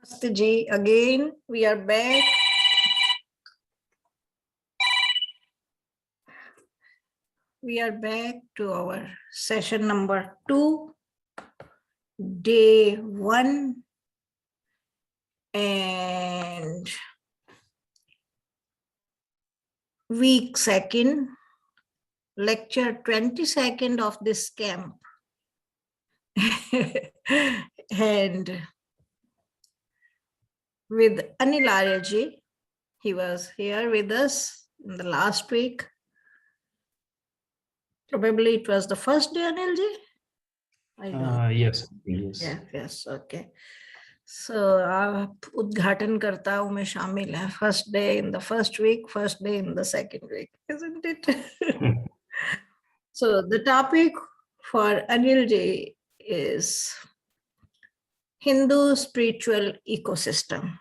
Namaste ji, again we are back. We are back to our session number 2, day 1, and week 2, lecture 22nd of this camp. And with Anil Arya ji, he was here with us in the last week. Probably it was the first day, Anil ji? Yes. Yes, okay. So, उद्घाटन करता हूँ मैं शामिल है. First day in the first week, first day in the second week, isn't it? So the topic for Anil ji is Hindu spiritual ecosystem.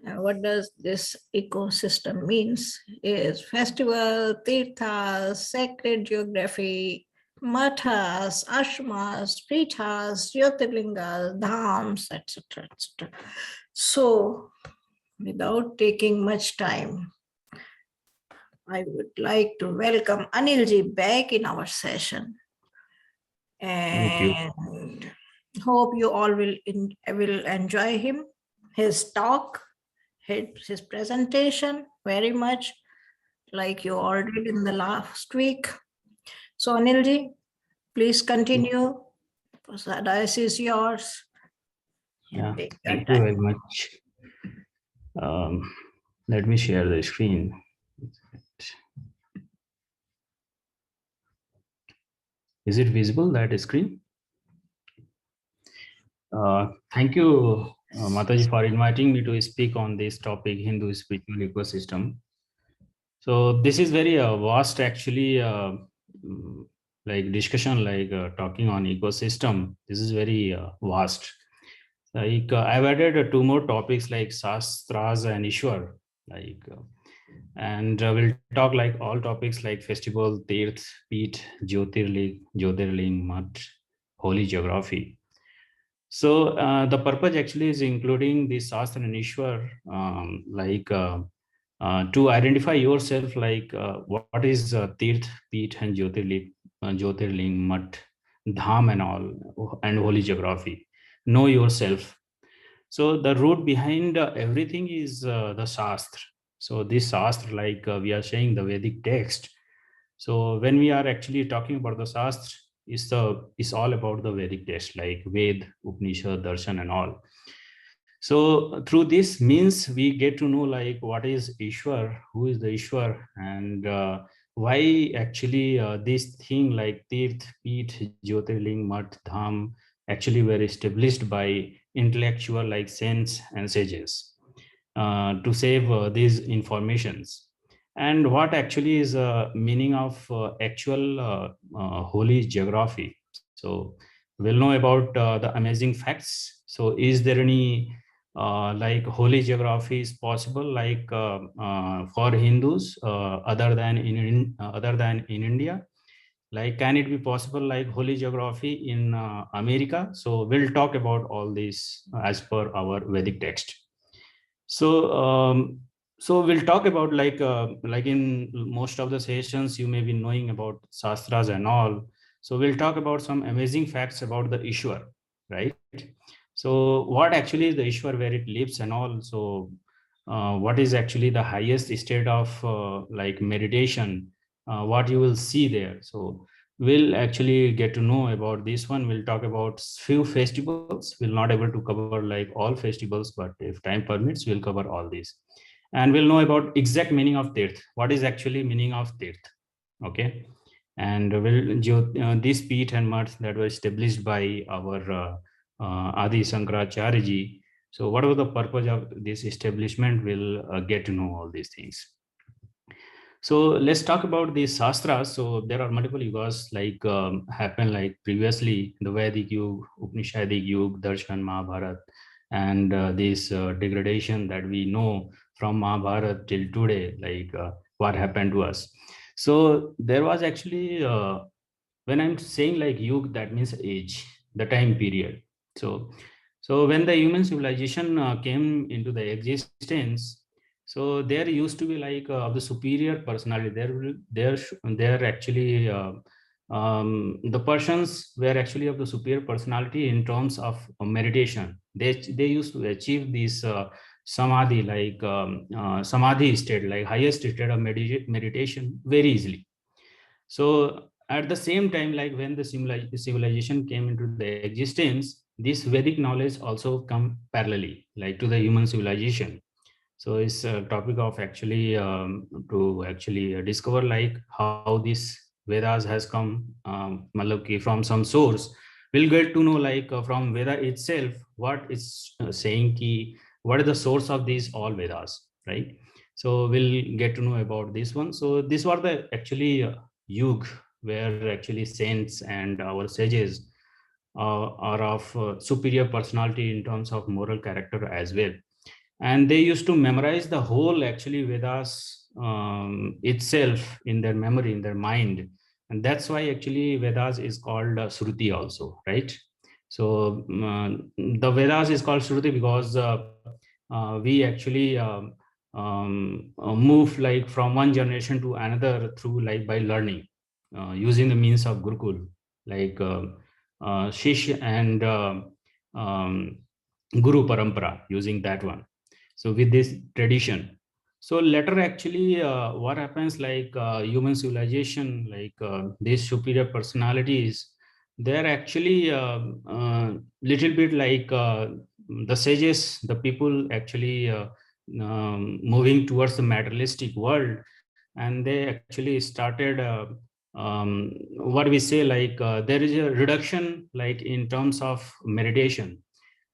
What does this ecosystem means? Is festival, Teerthas, sacred geography, Mathas, Ashramas, Peethas, Jyotirlingas, Dhams, etc. etc. So, without taking much time, I would like to welcome Anil ji back in our session. And hope you all will enjoy his talk, his presentation very much, like you all did in the last week. So Anil ji, please continue. The dice is yours. Yeah, thank you very much. Let me share the screen. Is it visible, that screen? Thank you, Mataji, for inviting me to speak on this topic, Hindu spiritual ecosystem. So this is very vast, actually, like discussion, like talking on ecosystem. This is very vast. Like I've added 2 more topics like Sastras and Ishwar, like, and we'll talk like all topics like festival, Teerth, Peeth, Jyotirling, Math, holy geography. So the purpose actually is including the Shastra and Ishwar, to identify yourself, like what is Teerth, Peeth, and Jyotirling, Math, Dham, and all, and holy geography. Know yourself. So the root behind everything is the Shastra. So this Shastra, like we are saying, the Vedic text. So when we are actually talking about the Shastra, is all about the Vedic text, like Ved, Upanishad, Darshan, and all. So through this means we get to know like what is Ishwar, who is the Ishwar, and why actually this thing like Teerth, Peeth, Jyotirling, Math, Dham actually were established by intellectual like saints and sages to save these informations. And what actually is meaning of actual holy geography. So we'll know about the amazing facts. So is there any like holy geography is possible like for Hindus other than in India? Like, can it be possible like holy geography in America? So we'll talk about all this as per our Vedic text. So we'll talk about like in most of the sessions you may be knowing about Shastras and all. So we'll talk about some amazing facts about the Ishwar, right? So what actually is the Ishwar, where it lives and all. So what is actually the highest state of like meditation, what you will see there. So we'll actually get to know about this one. We'll talk about few festivals. We'll not able to cover like all festivals, but if time permits, we'll cover all these. And we'll know about exact meaning of Tirth. What is actually meaning of Tirth? Okay. And this Peeth and Math that were established by our Adi Shankaracharya ji. So whatever the purpose of this establishment, we'll get to know all these things. So let's talk about the Shastras. So there are multiple yugas like happened like previously, the Vedic Yug, Upanishadic Yug, Darshan, Mahabharata, and this degradation that we know from Mahabharata till today, like what happened to us. So there was actually, when I'm saying like Yug, that means age, the time period. So So when the human civilization came into the existence, so there used to be like of the superior personality. There actually the persons were actually of the superior personality in terms of meditation. They used to achieve this samadhi, like samadhi state, like highest state of meditation very easily. So at the same time, like when the civilization came into the existence, this Vedic knowledge also come parallelly, like to the human civilization. So it's a topic of actually to actually discover like how this Vedas has come, matlab ki from some source. We'll get to know like from Veda itself what it's saying ki what is the source of these all Vedas, right? So we'll get to know about this one. So this was the actually yug where actually saints and our sages are of superior personality in terms of moral character as well, and they used to memorize the whole actually Vedas itself in their memory, in their mind, and that's why actually Vedas is called Shruti also, right? So the Vedas is called Shruti because we actually move like from one generation to another through like by learning using the means of Gurukul, like Shish and Guru Parampara, using that one. So with this tradition, so later actually what happens like human civilization, like these superior personalities, they're actually little bit like the sages, the people actually moving towards the materialistic world, and they actually started what we say like there is a reduction like in terms of meditation.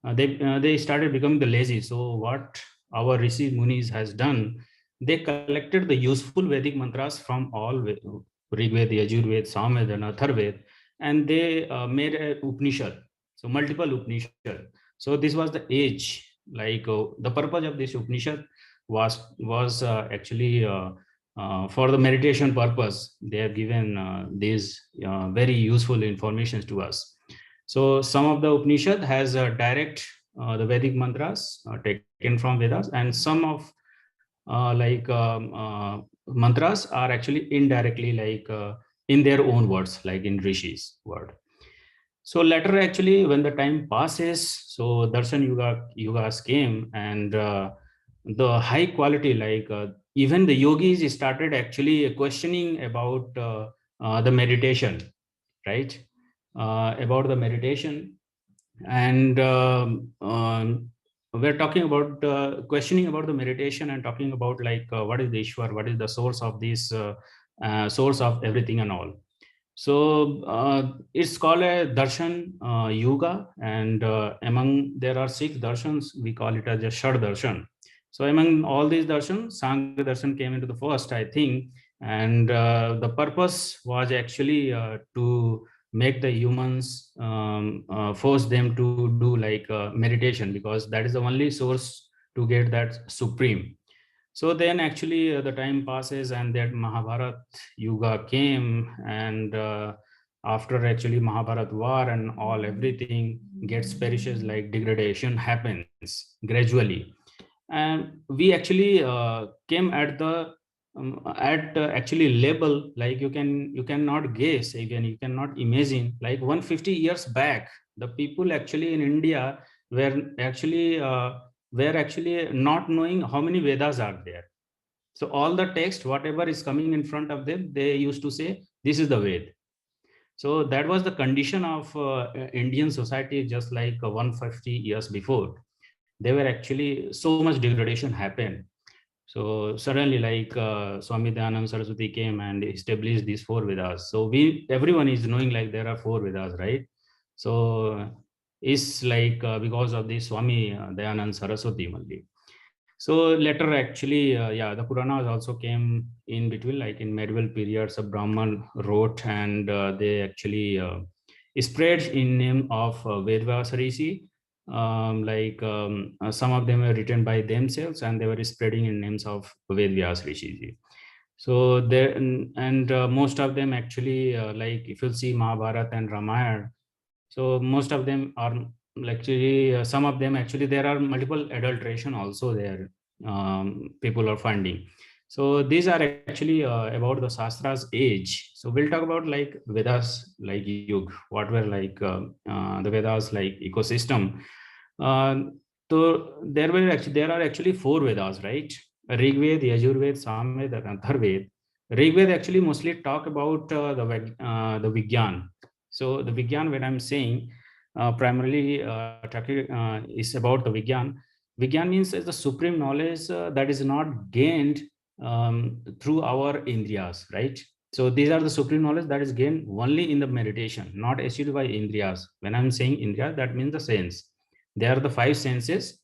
They started becoming the lazy. So what our rishi munis has done, they collected the useful Vedic mantras from all Rig Veda, Yajurved, Samved, and Atharved, and they made a Upanishad, so multiple Upanishad. So this was the age, like the purpose of this Upanishad was actually for the meditation purpose. They have given these very useful informations to us. So some of the Upanishad has direct the Vedic mantras taken from Vedas, and some of mantras are actually indirectly like in their own words, like in Rishi's word. So later, actually, when the time passes, so Darshan Yugas came, and the high quality, like even the yogis started actually questioning about the meditation, right? About the meditation, and we're talking about questioning about the meditation and talking about like what is the Ishwar, what is the source of this source of everything and all. So it's called a darshan yoga, and among there are 6 darshans. We call it as a shad darshan. So among all these darshans, Sangha darshan came into the first, I think, and the purpose was actually to make the humans force them to do like meditation, because that is the only source to get that supreme. So then actually the time passes, and that Mahabharata Yuga came, and after actually Mahabharata war and all, everything gets perishes, like degradation happens gradually. And we actually came at actually level, like you cannot guess, again you cannot imagine, like 150 years back the people actually in India were actually not knowing how many Vedas are there. So all the text, whatever is coming in front of them, they used to say, this is the Ved. So that was the condition of Indian society just like 150 years before. They were actually, so much degradation happened. So suddenly, like Swami Dayananda Saraswati came and established these 4 Vedas. So everyone is knowing like there are 4 Vedas, right? So it's like because of this Swami Dayananda Saraswati only. So later, actually, yeah, the Puranas also came in between, like in medieval periods, a Brahman wrote, and they actually spread in name of Vedvas Rishi. Some of them were written by themselves, and they were spreading in names of Vedvyas Rishi. So there, and most of them actually, like if you see Mahabharata and Ramayana, so most of them are actually some of them, actually there are multiple adulteration also there, people are finding. So these are actually about the Shastras age. So we'll talk about like Vedas, like Yug, what were like the Vedas like ecosystem. uh, so there are actually four Vedas, right? Rig Ved, Yajur Ved, Samved, and Atharved. Rig Ved actually mostly talk about the Vigyan. So the Vigyan, when I'm saying, primarily talking is about the Vigyan. Vigyan means is the supreme knowledge that is not gained through our Indriyas, right? So these are the supreme knowledge that is gained only in the meditation, not achieved by Indriyas. When I'm saying Indriya, that means the sense. They are the five senses,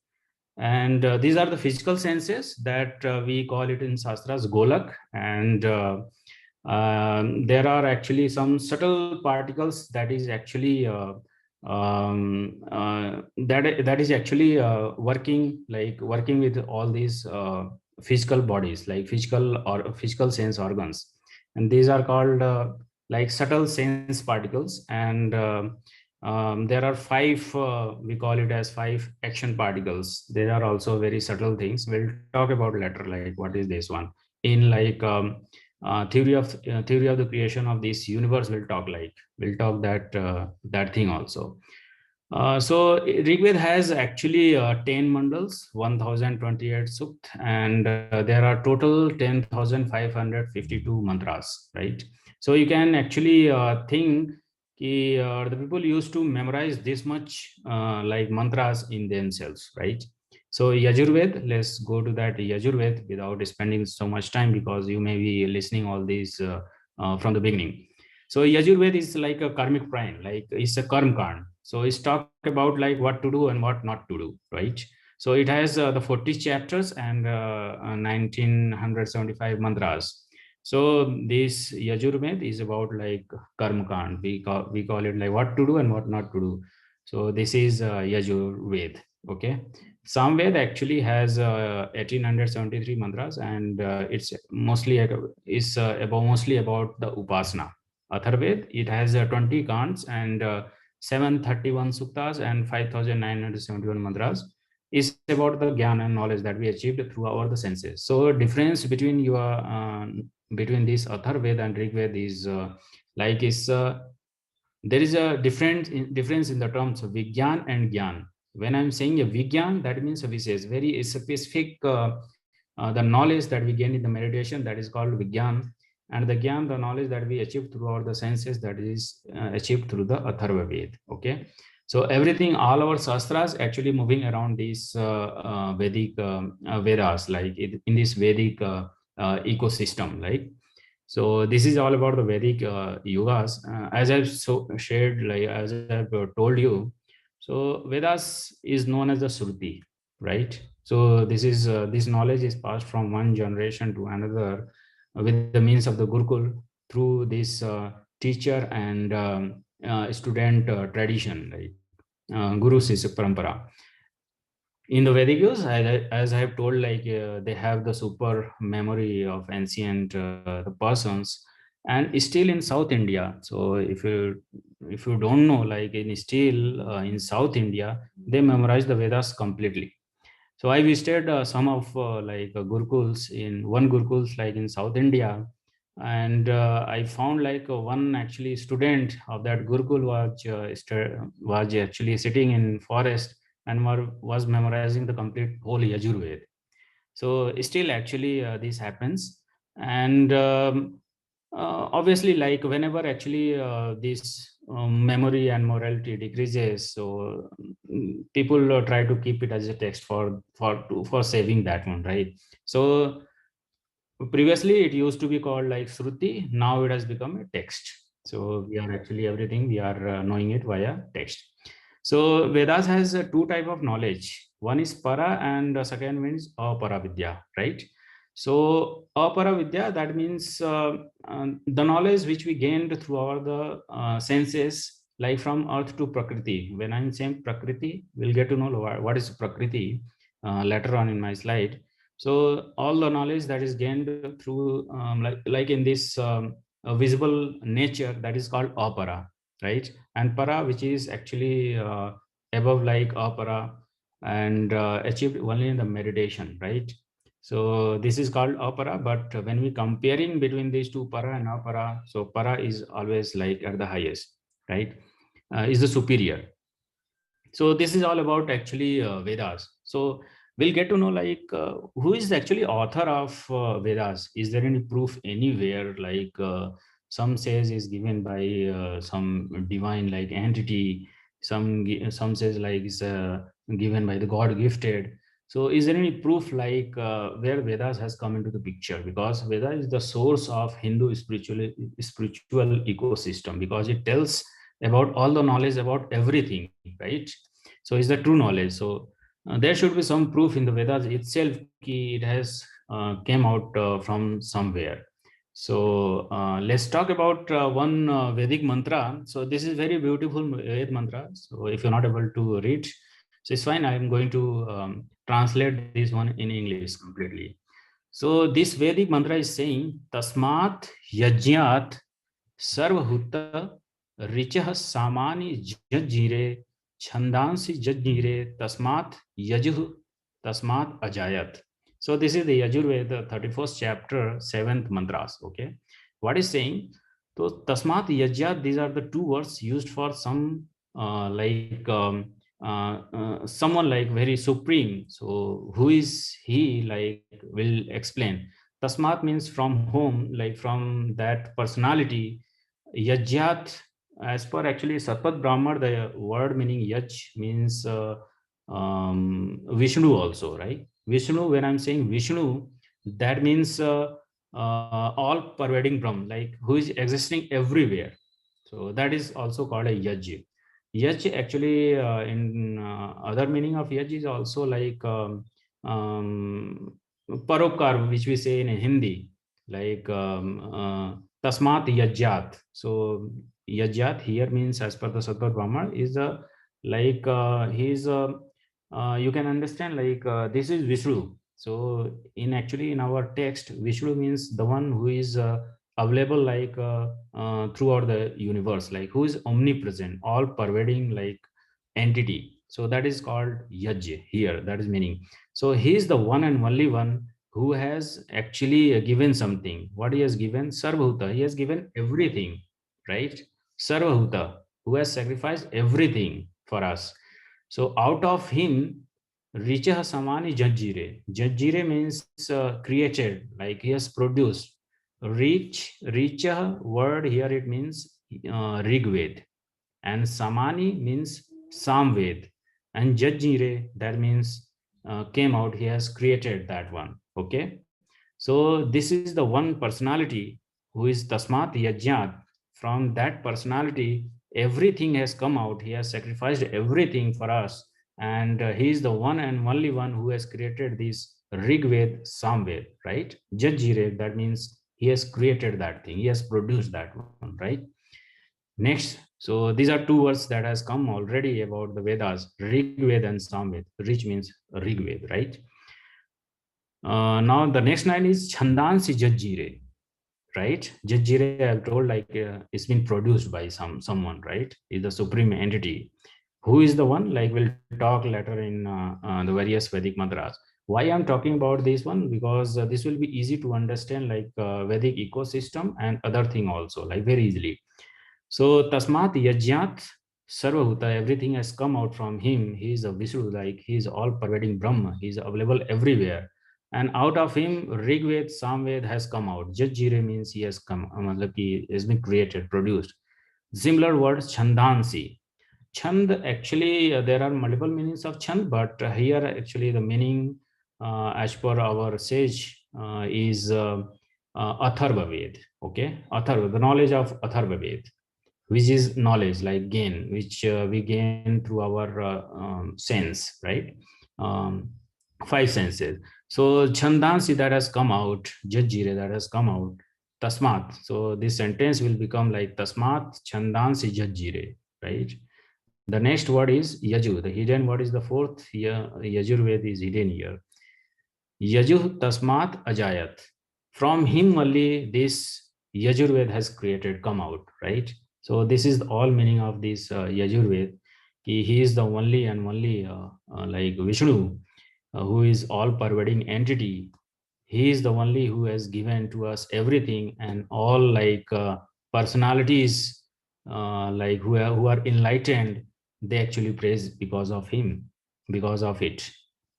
and these are the physical senses that we call it in Shastras Golak. And there are actually some subtle particles that is actually that is actually working with all these physical bodies, like physical or physical sense organs, and these are called like subtle sense particles. And there are five, we call it as five action particles. There are also very subtle things. We'll talk about later, like what is this one in like theory of the creation of this universe. We'll talk that that thing also. So Rigved has actually 10 mandals, 1028 sukt, and there are total 10,552 mantras, right? So you can actually think the people used to memorize this much like mantras in themselves, right? So Yajurved, let's go to that Yajurved without spending so much time, because you may be listening all these from the beginning. So Yajurved is like a karmic prime, like it's a karma kand. So it's talk about like what to do and what not to do, right? So it has the 40 chapters and 1975 mantras. So this Yajurved is about like karma kand. We call it like what to do and what not to do. So this is Yajurved. Okay. Samved actually has 1873 mantras, and it's mostly about the upasana. Atharved, it has 20 kants and 731 suktas and 5,971 mantras. Is about the gyan and knowledge that we achieved through our the senses. So difference between this Atharved and Rigved is like is there is a difference in the terms of Vigyan and Gyan. When I'm saying a Vigyan, that means a Vises, very specific the knowledge that we gain in the meditation, that is called Vigyan. And the Gyan, the knowledge that we achieve throughout the senses, that is achieved through the Atharva Ved. Okay. So everything, all our Sastras actually moving around these Vedic Vedas, like in this Vedic ecosystem, like. So this is all about the Vedic yugas. As I've shared, like as I've told you, so Vedas is known as the Shruti, right? So this knowledge is passed from one generation to another with the means of the Gurukul, through this teacher and student tradition, like Guru Sisya Parampara. In the Vedic use, as I have told, like they have the super memory of ancient the persons, and still in South India. So if you don't know, like in still in South India, they memorize the Vedas completely. So I visited some of like gurukuls, in one gurukuls like in South India, and I found like one actually student of that gurukul was actually sitting in forest and was memorizing the complete whole Yajurved. So still actually this happens. And obviously, like whenever actually this memory and morality decreases, so people try to keep it as a text for saving that one, right? So previously it used to be called like Shruti, now it has become a text. So we are actually everything we are knowing it via text. So Vedas has two type of knowledge. One is para, and the second one is apara vidya, right? So apara vidya, that means the knowledge which we gained through all the senses, like from earth to prakriti. When I'm saying prakriti, we'll get to know what is prakriti later on in my slide. So all the knowledge that is gained through like in this visible nature, that is called apara, right? And para, which is actually above like apara, and achieved only in the meditation, right? So this is called apara, but when we comparing between these two, para and apara, so para is always like at the highest, right? Is the superior. So this is all about actually Vedas. So we'll get to know like who is actually author of Vedas. Is there any proof anywhere? Like some says is given by some divine like entity. Some says like is given by the God gifted. So is there any proof like where Vedas has come into the picture? Because Veda is the source of Hindu spiritual ecosystem, because it tells about all the knowledge about everything, right? So is the true knowledge. So there should be some proof in the Vedas itself ki it has came out from somewhere. So let's talk about one Vedic mantra. So this is very beautiful Ved mantra. So if you're not able to read, so it's fine. I'm going to translate this one in English completely. So this Vedic mantra is saying Tasmat Yajnat Sarvahutta Richah Samani Jajire Chandansi Jajire Tasmat Yajuh Tasmat Ajayat. So this is the Yajurveda 31st chapter 7th mantras. Okay, what is saying? So Tasmat Yajyat, these are the two words used for some someone like very supreme. So who is he? Like will explain. Tasmat means from whom, like from that personality. Yajyat, as per actually Satpat Brahmar, the word meaning Yaj means Vishnu also, right? Vishnu, when I'm saying Vishnu, that means all pervading Brahm, like who is existing everywhere. So that is also called a Yaj. Yaj actually, in other meaning of Yaj is also like Parokar, which we say in Hindi, like Tasmat Yajat. So Yajat here means, as per the Satpat Brahma, is a like he's a you can understand like this is Vishnu. So in actually in our text, Vishnu means the one who is available like throughout the universe, like who is omnipresent, all pervading like entity. So that is called Yaj here. That is meaning. So he is the one and only one who has actually given something. What he has given? Sarvabhuta. He has given everything, right? Sarvabhuta, who has sacrificed everything for us. So out of him, Richa Samani Jajjire. Jajjire means created, like he has produced. Richa word here it means Rigved, and Samani means Samved, and Jajjire that means came out. He has created that one. Okay, so this is the one personality who is Tasmat Yajnat. From that personality, everything has come out. He has sacrificed everything for us. And he is the one and only one who has created this Rigved, Samved, right? Jajire, that means he has created that thing. He has produced that one, right? Next, so these are two words that has come already about the Vedas, Rigved and Samved. Rich means Rigved, right? Now the next line is Chandansi Jajjire, right? Jajjire, I've told like it's been produced by someone, right? Is the supreme entity. Who is the one? Like we'll talk later in the various Vedic mantras. Why I'm talking about this one? Because this will be easy to understand, like Vedic ecosystem and other thing also, like very easily. So Tasmat Yajnat Sarvabhuta, everything has come out from him. He is a Vishnu, like he is all pervading Brahma. He is available everywhere. And out of him, Rigved, Samved has come out. Jajjire means he has come, he has been created, produced. Similar words, Chandansi. Chand, actually, there are multiple meanings of Chand, but here actually the meaning, as per our sage, is Atharva Ved. Okay, Atharva, the knowledge of Atharva Ved, which is knowledge like gain, which we gain through our sense, right? um, Five senses. So Chandansi, that has come out, Jajjire, that has come out, Tasmat. So this sentence will become like Tasmat Chandansi Jajjire, right? The next word is Yaju. The hidden word is the fourth here. Yajurved is hidden here. Yajuh Tasmat Ajayat. From him only this Yajurved has created, come out, right? So this is all meaning of this Yajurved. He is the only and only like Vishnu, who is all pervading entity. He is the only who has given to us everything, and all like personalities like who are enlightened, they actually praise because of him, because of it,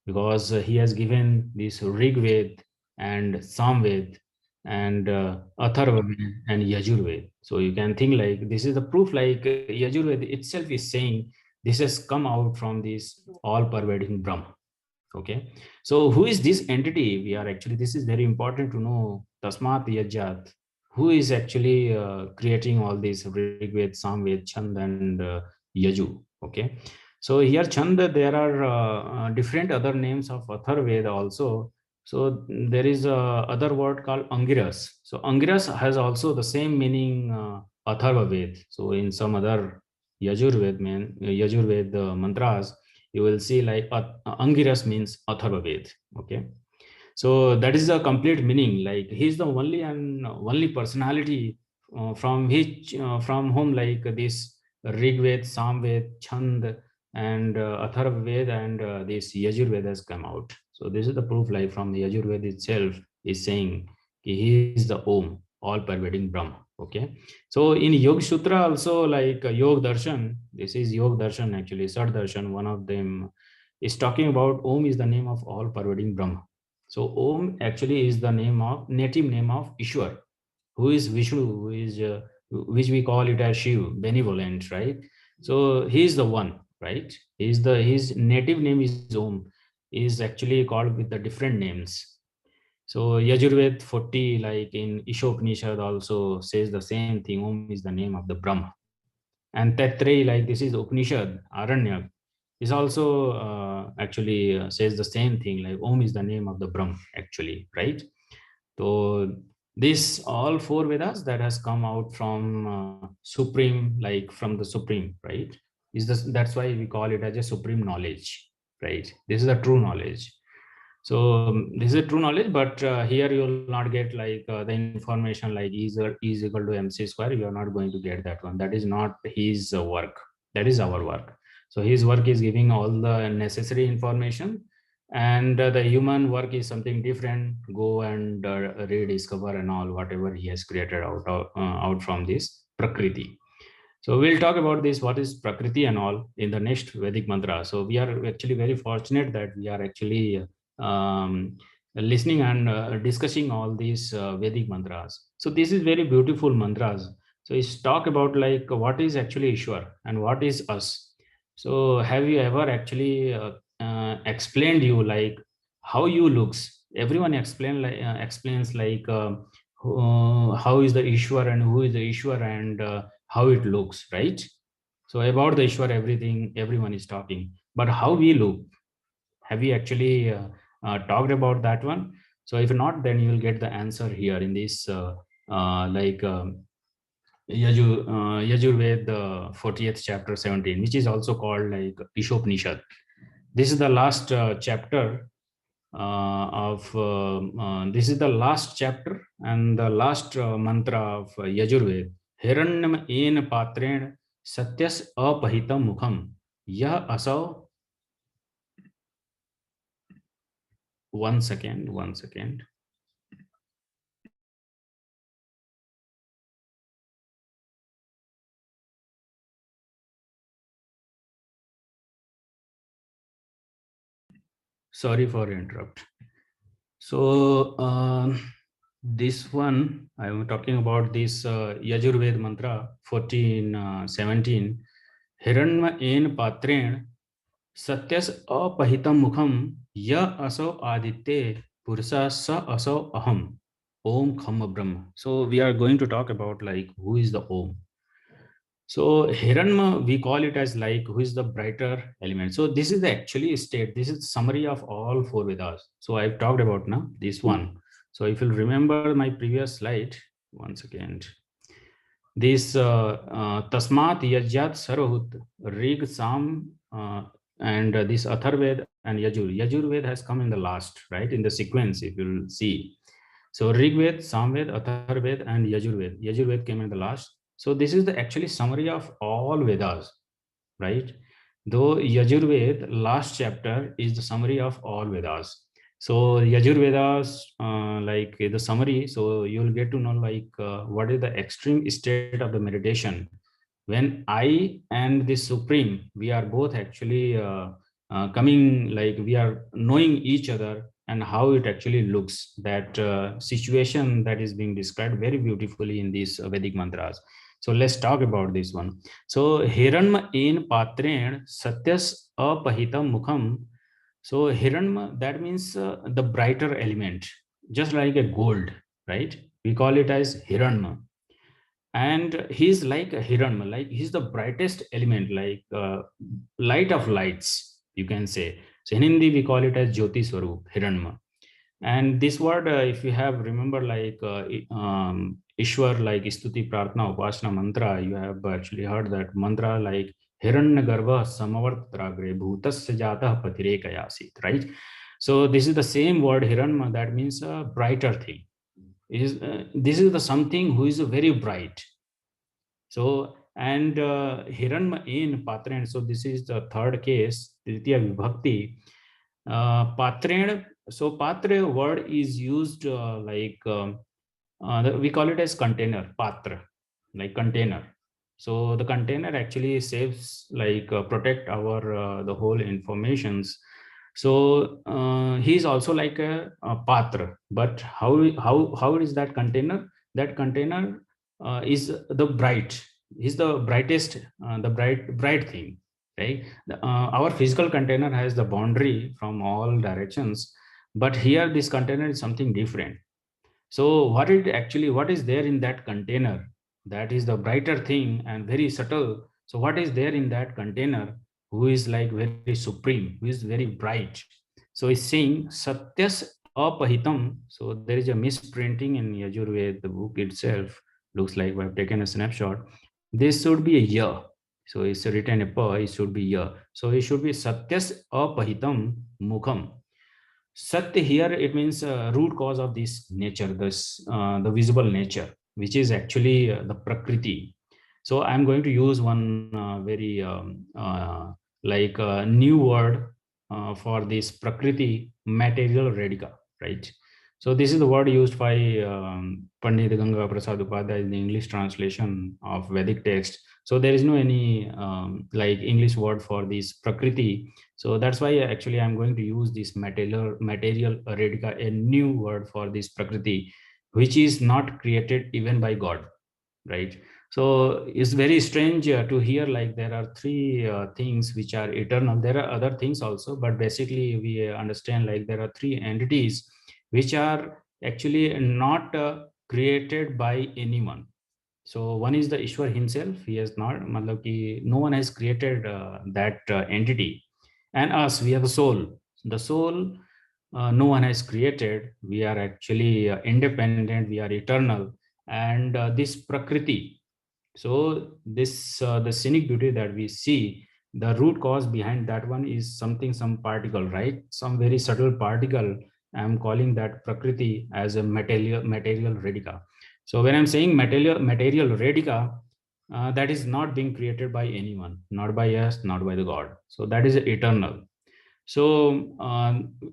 because he has given this Rig Ved and Samved and Atharvaved and Yajurved. So you can think like this is the proof, like Yajurved itself is saying this has come out from this all pervading Brahma. Okay, so who is this entity? We are actually, this is very important to know. Tasmat Yajat, who is actually creating all these Rigved, Samved, Chand, and Yaju. Okay, so here Chand, there are different other names of Atharveda also. So there is a other word called Angiras. So Angiras has also the same meaning Atharva Ved. So in some other Yajurved mantras, you will see like Angiras means Atharva Ved. Okay, so that is the complete meaning. Like he is the only and only personality from whom like this Rig Ved, Sam Ved, Chand, and Atharva Ved and this Yajurveda has come out. So this is the proof, like from the Yajurveda itself is saying he is the Om, all pervading Brahma. Okay, so in Yoga Sutra also, like Yoga Darshan, this is Yoga Darshan actually, Sad Darshan, one of them is talking about Om is the name of all pervading Brahma. So Om actually is the name of native name of Ishwar, who is Vishnu, who is which we call it as Shiv, benevolent, right? So he is the one, right? He is the, his native name is Om, is actually called with the different names. So Yajurved 40, like in Ishopanishad, also says the same thing. Om is the name of the Brahma. And Taittiriya, like this is Upanishad, Aranya, is also actually says the same thing. Like Om is the name of the Brahma, actually, right? So this all four Vedas that has come out from supreme, like from the supreme, right? Is this, that's why we call it as a supreme knowledge, right? This is a true knowledge. So this is a true knowledge, but here you will not get like the information like is equal to mc square. You are not going to get that one. That is not his work. That is our work. So his work is giving all the necessary information, and the human work is something different. Go and rediscover and all whatever he has created out from this prakriti. So we'll talk about this, what is prakriti and all, in the next Vedic mantra. So we are actually very fortunate that we are actually listening and discussing all these Vedic mantras. So this is very beautiful mantras. So it's talk about like what is actually Ishwar and what is us. So have you ever actually explained you like how you looks? Everyone explains like how is the Ishwar and who is the Ishwar and how it looks, right? So about the Ishwar, everything, everyone is talking, but how we look, have we actually talked about that one? So if not, then you will get the answer here in this like Yajurved 40th chapter 17, which is also called like Ishopanishad. This is the last chapter this is the last chapter and the last mantra of Yajurved. Hiranyam en patren satyas apahitam mukham yah asau. One second. Sorry for interrupt. So this one, I am talking about this Yajurved mantra 14:17. Hiranma en patren satyas apahitam mukham ya asau aditye pursa sa asau aham om kham brahma. So we are going to talk about like who is the Om. So Hiranma, we call it as like who is the brighter element. So this is the actually state. This is summary of all four Vedas. So I've talked about now this one. So if you'll remember my previous slide, one second. This Tasmat Yajat Sarvahut Rig Sam and this Atharved and Yajur. Yajurved has come in the last, right? In the sequence, if you'll see. So Rigved, Samved, Atharved, and Yajurved. Yajurved came in the last. So this is the actually summary of all Vedas, right? Though Yajurveda last chapter is the summary of all Vedas. So Yajurvedas, like the summary, so you'll get to know like what is the extreme state of the meditation when I and the Supreme, we are both actually coming, like we are knowing each other, and how it actually looks, that situation that is being described very beautifully in these Vedic mantras. So let's talk about this one. So hiranma in patren satyas apahitam mukham. So hiranma, that means the brighter element, just like a gold, right? We call it as hiranma. And he's like a hiranma, like he's the brightest element, like light of lights, you can say. So in Hindi we call it as Jyoti Swarup, hiranma. And this word, if you have remember, like Ishwar, like Stuti Prarthana Upasana mantra, you have actually heard that mantra, like Hiranya Garva Samavartragre Bhutasya Jatah Patirekaya, right? So this is the same word hiranma, that means a brighter thing. This is the something who is very bright. So, and Hiranma in Patren, so this is the third case, Tritiya Vibhakti. Patren, so Patre word is used we call it as container, Patra, like container. So the container actually saves, like protect our the whole informations. So he is also like a Patra, but how is that container? That container is the bright, is the brightest, the bright thing, right? Our physical container has the boundary from all directions, but here this container is something different. So what is there in that container? That is the brighter thing and very subtle. So what is there in that container, who is like very supreme, who is very bright? So he's saying Satyas Apahitam. So there is a misprinting in Yajurveda, the book itself. Looks like we have taken a snapshot. This should be a ya. So it's written a pa, it should be ya. So it should be Satyas Apahitam Mukham. Satya here, it means root cause of this nature, this the visible nature, which is actually the Prakriti. So I'm going to use one very new word for this Prakriti, material radika, right? So this is the word used by Pandit Ganga Prasad Upadhyay in the English translation of Vedic text. So there is no any like English word for this Prakriti. So that's why actually I'm going to use this material radika, a new word for this Prakriti, which is not created even by God, right? So it's very strange to hear like there are three things which are eternal. There are other things also, but basically we understand like there are three entities which are actually not created by anyone. So one is the Ishwar himself. He has not, matlab ki, no one has created that entity. And us, we are the soul. The soul, no one has created. We are actually independent. We are eternal. And this Prakriti. So this the scenic beauty that we see, the root cause behind that one is something, some particle, right? Some very subtle particle. I'm calling that Prakriti as a material radika. So when I'm saying material radika, that is not being created by anyone, not by us, not by the God. So that is eternal. So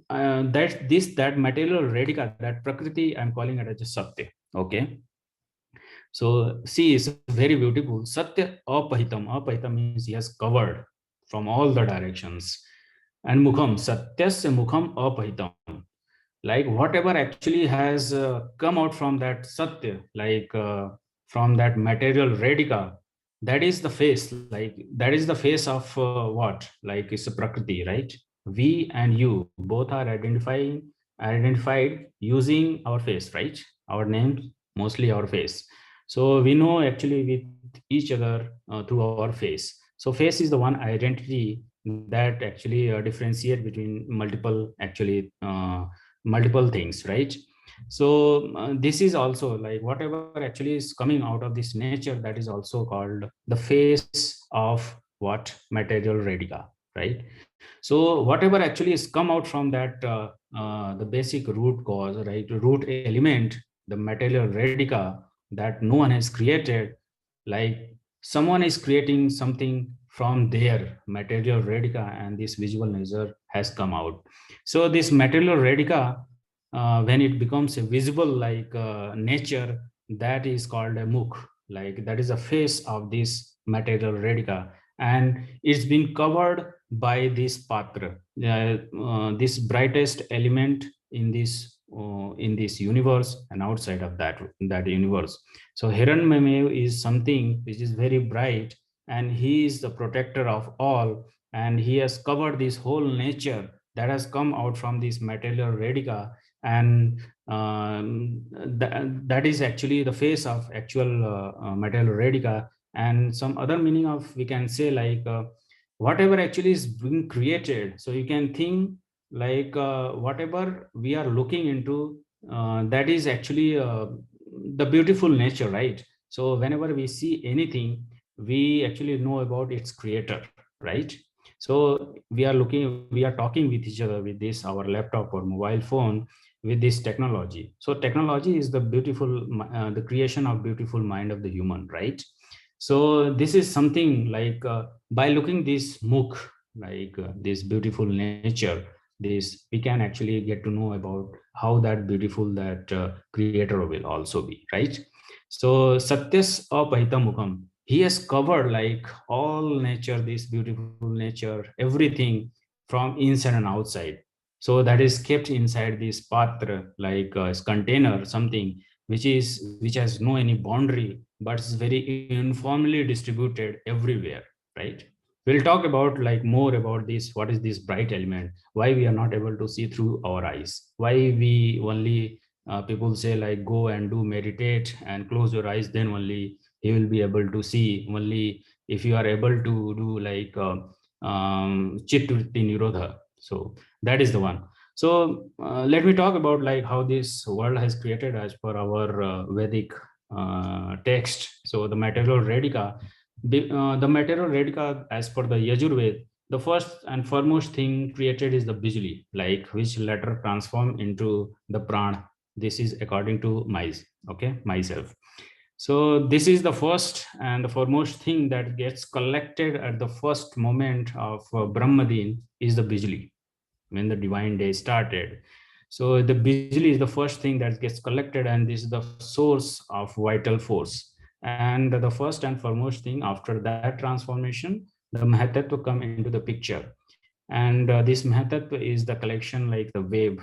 that material radika, that Prakriti, I'm calling it as a Satya. Okay. So see, it's very beautiful. Satya apahitam. Apahitam means he has covered from all the directions. And mukham, satyasya mukham apahitam. Like whatever actually has come out from that satya, like from that material radika, that is the face, like that is the face of what, like it's a Prakriti, right? We and you both are identified using our face, right? Our names, mostly our face. So we know actually with each other through our face. So face is the one identity that actually differentiate between multiple things, right? So this is also like whatever actually is coming out of this nature, that is also called the face of what, material radika, right? So whatever actually is come out from that the basic root cause, right, root element, the material radika, that no one has created. Like someone is creating something from their material radica, and this visual nature has come out. So this material radica, when it becomes a visible like nature, that is called a mukh, like that is the face of this material radica, and it's been covered by this patra, this brightest element in this universe and outside of that universe. So Hiranmayev is something which is very bright, and he is the protector of all, and he has covered this whole nature that has come out from this material radica. And that is actually the face of actual material radica. And some other meaning of, we can say, like whatever actually is being created, so you can think like whatever we are looking into, that is actually the beautiful nature, right? So whenever we see anything, we actually know about its creator, right? So we are talking with each other with this our laptop or mobile phone, with this technology. So technology is the the creation of beautiful mind of the human, right? So this is something like by looking this mukh, like this beautiful nature, this we can actually get to know about how that beautiful that creator will also be, right? So satyas apahitam mukham, he has covered like all nature, this beautiful nature, everything from inside and outside. So that is kept inside this patra, like container, something which has no any boundary, but is very uniformly distributed everywhere, right? We'll talk about like more about this, what is this bright element, why we are not able to see through our eyes, why we only people say like go and do meditate and close your eyes, then only you will be able to see. Only if you are able to do like chitti nirodha. So that is the one. So let me talk about like how this world has created as per our Vedic text. So the material radica, the material radica as per the Yajurved, the first and foremost thing created is the bijli, like which later transform into the prana. This is according to myself. So this is the first and the foremost thing that gets collected at the first moment of Brahmadin is the bijli, when the divine day started. So the bijli is the first thing that gets collected, and this is the source of vital force. And the first and foremost thing after that transformation, the Mahatattva come into the picture. And this Mahatattva is the collection, like the wave,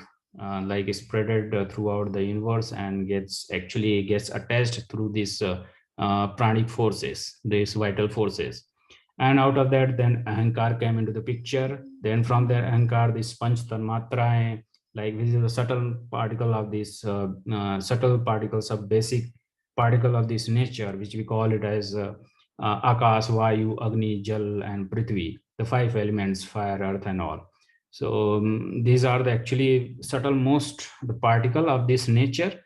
like is spreaded throughout the universe and gets attached through these pranic forces, these vital forces. And out of that, then ahankar came into the picture. Then from there ahankar, this panch tanmatrae, like this is a subtle particle of this subtle particles of basic particle of this nature, which we call it as akas, vayu, agni, jal, and prithvi, the five elements, fire, earth, and all. So these are the actually subtle most the particle of this nature.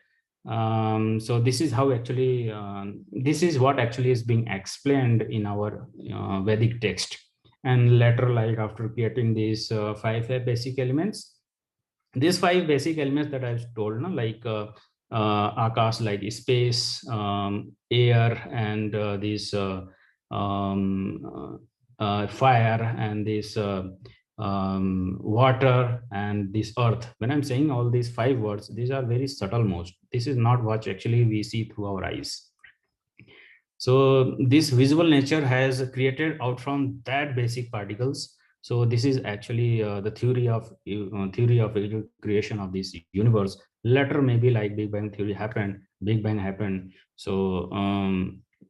So this is how actually this is what actually is being explained in our Vedic text. And later, like after creating these five basic elements, these five basic elements that I've told, no, like akash, like space, air, and fire, and this water, and this earth. When I'm saying all these five words, these are very subtle most. This is not what actually we see through our eyes. So this visual nature has created out from that basic particles. So this is actually the theory of creation of this universe. Later, maybe like Big Bang theory happened, Big Bang happened. So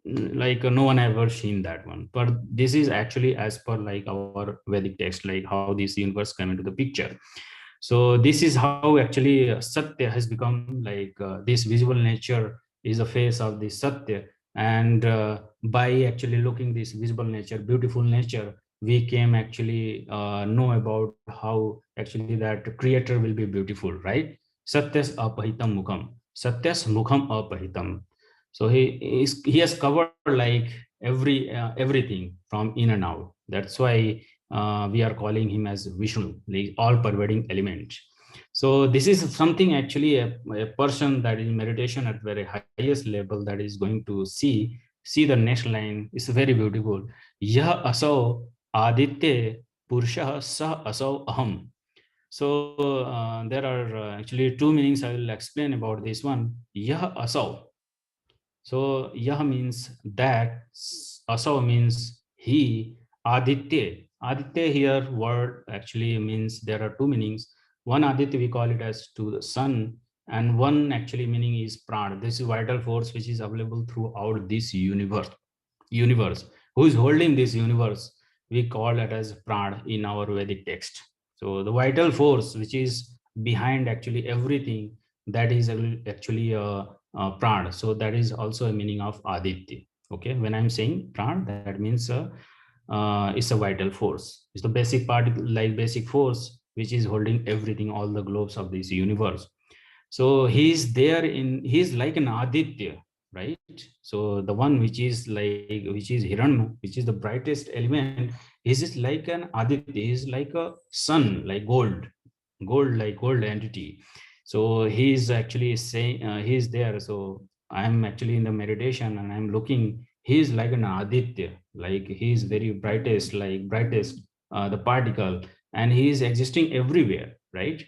like no one ever seen that one. But this is actually as per like our Vedic text, like how this universe came into the picture. So this is how actually Satya has become like this visual nature is the face of the Satya. And by actually looking this visible nature, beautiful nature, we came actually know about how actually that creator will be beautiful, right? Satyas apahitam mukham, Satyas mukham apahitam. So he has covered like everything from in and out. That's why we are calling him as Vishnu, the all pervading element. So this is something actually a person that is in meditation at very highest level that is going to see See the next line. It's very beautiful. Yah asau aditya purushah sah asau aham. So there are actually two meanings I will explain about this one. Yah asau. So Yah means that, Asau means he, Aditya. Aditya here word actually means there are two meanings. One Aditya we call it as to the sun, and one actually meaning is prana. This is vital force which is available throughout this universe. Who is holding this universe? We call it as prana in our Vedic text. So the vital force which is behind actually everything, that is actually prana. So that is also a meaning of aditya. Okay, when I'm saying prana, that means it's a vital force. It's the basic particle, like basic force which is holding everything, all the globes of this universe. So he's like an aditya, right? So the one which is hiran, which is the brightest element, is just like an aditya. He's like a sun, like gold entity. So he's actually saying he's there. So I'm actually in the meditation and I'm looking, he's like an aditya, like he's very brightest the particle, and he is existing everywhere, right?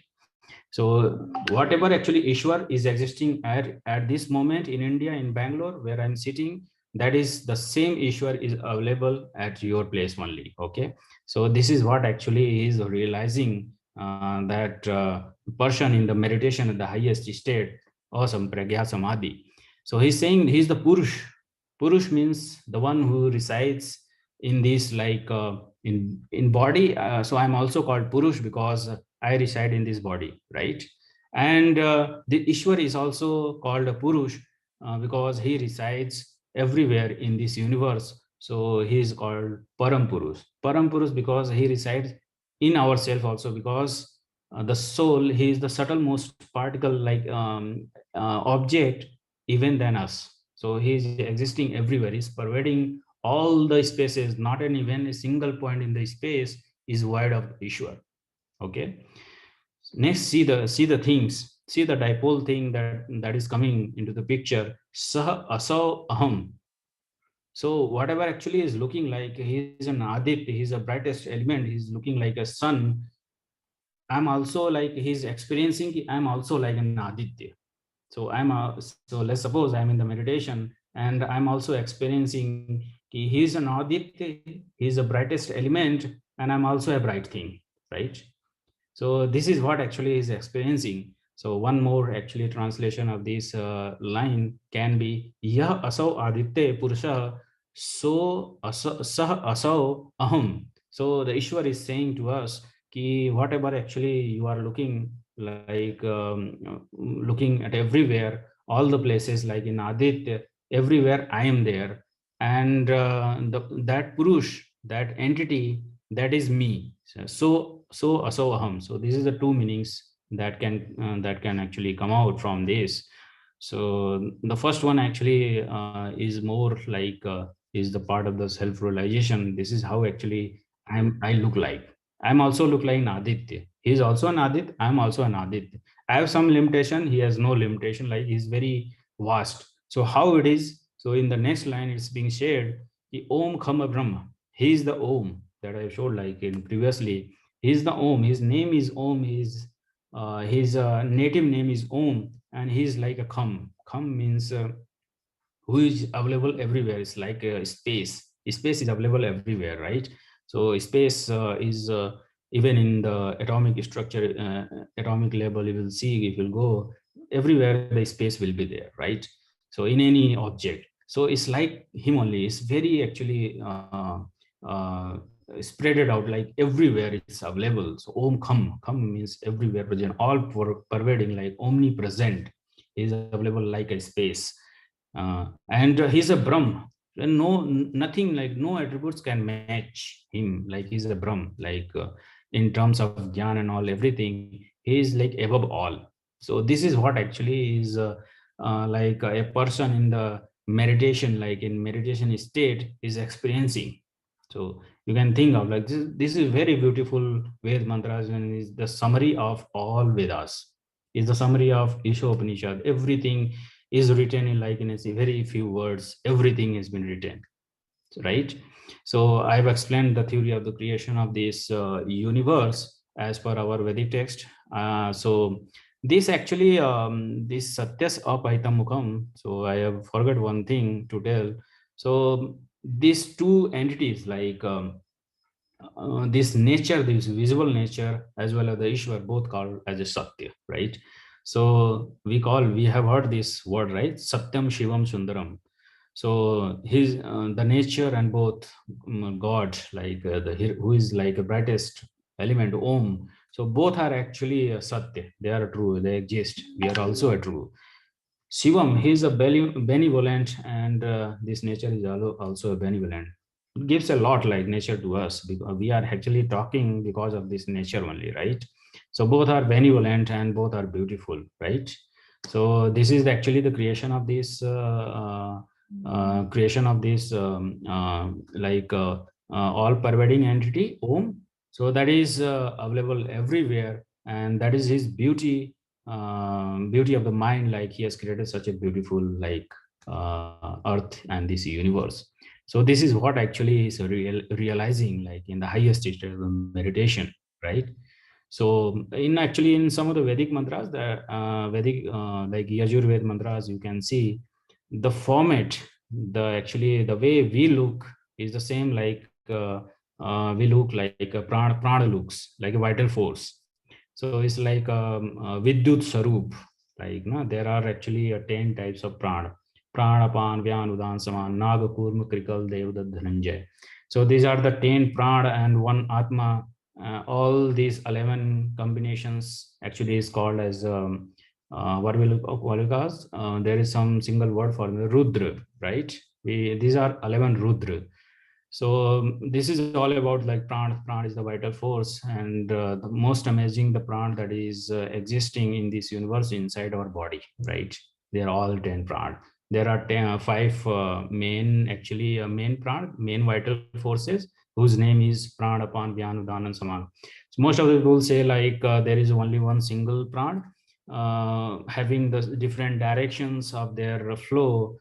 So whatever actually Ishwar is existing at this moment in India, in Bangalore, where I'm sitting, that is the same Ishwar is available at your place only. Okay. So this is what actually is realizing that person in the meditation at the highest state, awesome, Pragya Samadhi. So he's saying he's the Purush. Purush means the one who resides in this like in body. So I'm also called Purush because I reside in this body, right? And the Ishwar is also called a Purush because he resides everywhere in this universe. So he is called Param Purush. Param Purush because he resides in ourself also, because the soul, he is the subtlemost particle like object even than us. So he is existing everywhere. He's pervading all the spaces. Not an even a single point in the space is void of Ishwar. Okay. Next, see the things, see the dipole thing that is coming into the picture. Sah asau aham. So whatever actually is looking like he's an adit, he's a brightest element, he's looking like a sun. I'm also like he's experiencing, I'm also like an aditya. So so let's suppose I'm in the meditation and I'm also experiencing he's an aditya, he's the brightest element, and I'm also a bright thing, right? So this is what actually is experiencing. So one more actually translation of this line can be Yah asau aditya purusha so sah asau aham. So the Ishwar is saying to us ki whatever actually you are looking like looking at everywhere, all the places like in Aditya, everywhere I am there, and that Purush, that entity, that is me. So asoham. So this is the two meanings that can actually come out from this. So the first one actually is more like is the part of the self realization. This is how actually I look like. I'm also look like an Aditya. He's also an Aditya. I'm also an Aditya. I have some limitation. He has no limitation. Like he's very vast. So how it is? So in the next line, it's being shared. The Om Khama Brahma. He is the Om that I showed like in previously. He is the Om. His name is Om. His native name is Om, and he's like a Kham. Kham means who is available everywhere. It's like space is available everywhere, right? So space is even in the atomic structure, atomic level, you will see, if you go everywhere, the space will be there, right? So in any object, so it's like him only. It's very actually uh, spread it out like everywhere it's available. So Om Kham means everywhere present, all pervading, like omnipresent. Is available like a space, and he's a Brahm. And nothing like no attributes can match him. Like he's a Brahm. Like in terms of Gyan and all everything, he is like above all. So this is what actually is like a person in the meditation, like in meditation state, is experiencing. So you can think of like this. This is very beautiful Ved mantras, and is the summary of all Vedas. Is the summary of Isha Upanishad. Everything is written in like in a very few words. Everything has been written, right? So I've explained the theory of the creation of this universe as per our Vedic text. So this actually, this Satyas Apaitam Mukham. So I have forgot one thing to tell. So these two entities, like this nature, this visible nature, as well as the Ishwar, both called as a Satya, right? So we have heard this word, right? Satyam Shivam Sundaram. So his the nature and both God, like who is like the brightest element, Om. So both are actually Satya. They are true. They exist. We are also a true. Shivam, he is a benevolent, and this nature is also a benevolent. It gives a lot like nature to us, because we are actually talking because of this nature only, right? So both are benevolent and both are beautiful, right? So this is actually the creation of this all pervading entity, Om. So that is available everywhere, and that is his beauty of the mind. Like he has created such a beautiful like earth and this universe. So this is what actually is realizing like in the highest stage of the meditation, right? So in some of the Vedic mantras, the Vedic like Yajurved mantras, you can see the format, the actually the way we look is the same, like we look like a prana looks like a vital force. So it's like Vidyut Sarup. Like no, there are actually 10 types of prana. Pranapan, Vyan, Udan, Saman, Naga, Kurma, Krikal, Devda, Dhananjay. So these are the 10 prana and one Atma. All these 11 combinations actually is called as what will cause? There is some single word for the Rudra, right? These are 11 Rudra. So this is all about like prana is the vital force, and the most amazing the prana that is existing in this universe inside our body, right? They are all 10 prana. There are 5 main actually main prana, main vital forces, whose name is prana, apan, vyan, udan, and saman. So most of the people say like there is only one single prana having the different directions of their flow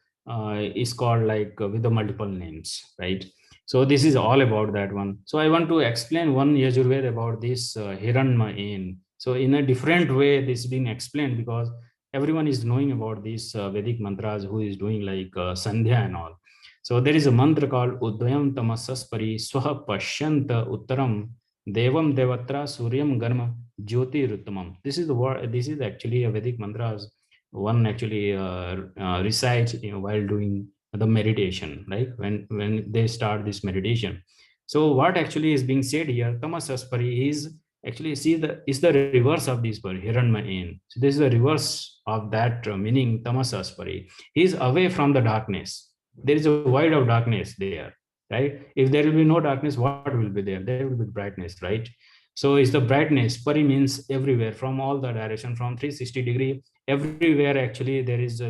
is called like with the multiple names, right? So this is all about that one. So I want to explain one Yajurved about this Hiranmayen. So in a different way, this is being explained because everyone is knowing about these Vedic mantras who is doing like Sandhya and all. So there is a mantra called Udvayam Tamasaspari Swaha Pashyanta Uttaram Devam Devatra Suryam Garma Jyoti Ruttamam. This is the word. This is actually a Vedic mantras. One actually recites while doing the meditation, like when they start this meditation. So what actually is being said here, Tamasaspari is actually see the is the reverse of this word Hiranmayen. So this is the reverse of that meaning Tamasaspari. He is away from the darkness. There is a void of darkness there, right? If there will be no darkness, what will be there? There will be brightness, right? So is the brightness. Pari means everywhere, from all the direction, from 360-degree, everywhere. Actually, there is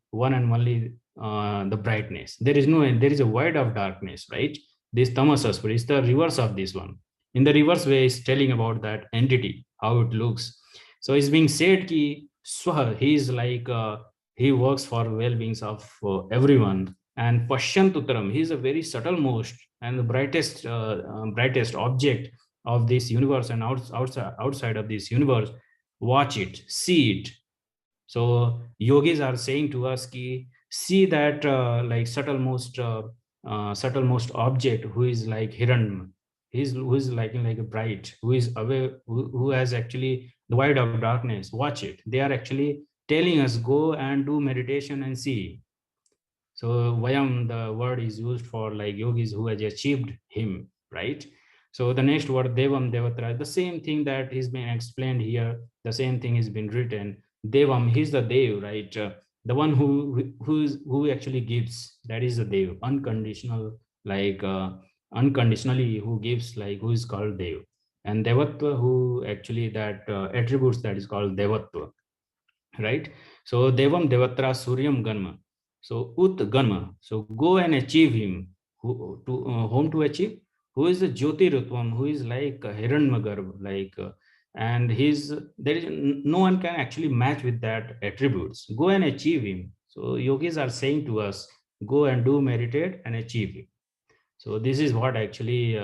one and only the brightness. There is a void of darkness, right? This tamasas is the reverse of this one. In the reverse way, is telling about that entity, how it looks. So it's being said ki Swah, he is like he works for well-beings of everyone. And Pashyantutaram, he is a very subtle most and the brightest object of this universe, and outside of this universe. Watch it, see it. So yogis are saying to us ki see that like subtle most object who is like Hiran, who is like a bright, who is away, who has actually the void of darkness. Watch it. They are actually telling us go and do meditation and see. So Vayam, the word is used for like yogis who has achieved him, right? So the next word Devam, Devatra, the same thing that is being explained here, the same thing is been written. Devam, he's the Dev, right? The one who actually gives, that is the Dev, unconditional, like unconditionally who gives, like who is called Dev. And Devatva, who actually that attributes, that is called Devatva, right? So Devam Devatra Suryam Ganma. So Ut Ganma. So go and achieve him. Whom to achieve? Who is the Jyotirutvam? Who is like Hiranmagarb, like and there is no one can actually match with that attributes. Go and achieve him. So yogis are saying to us, go and do meditate and achieve him. So this is what actually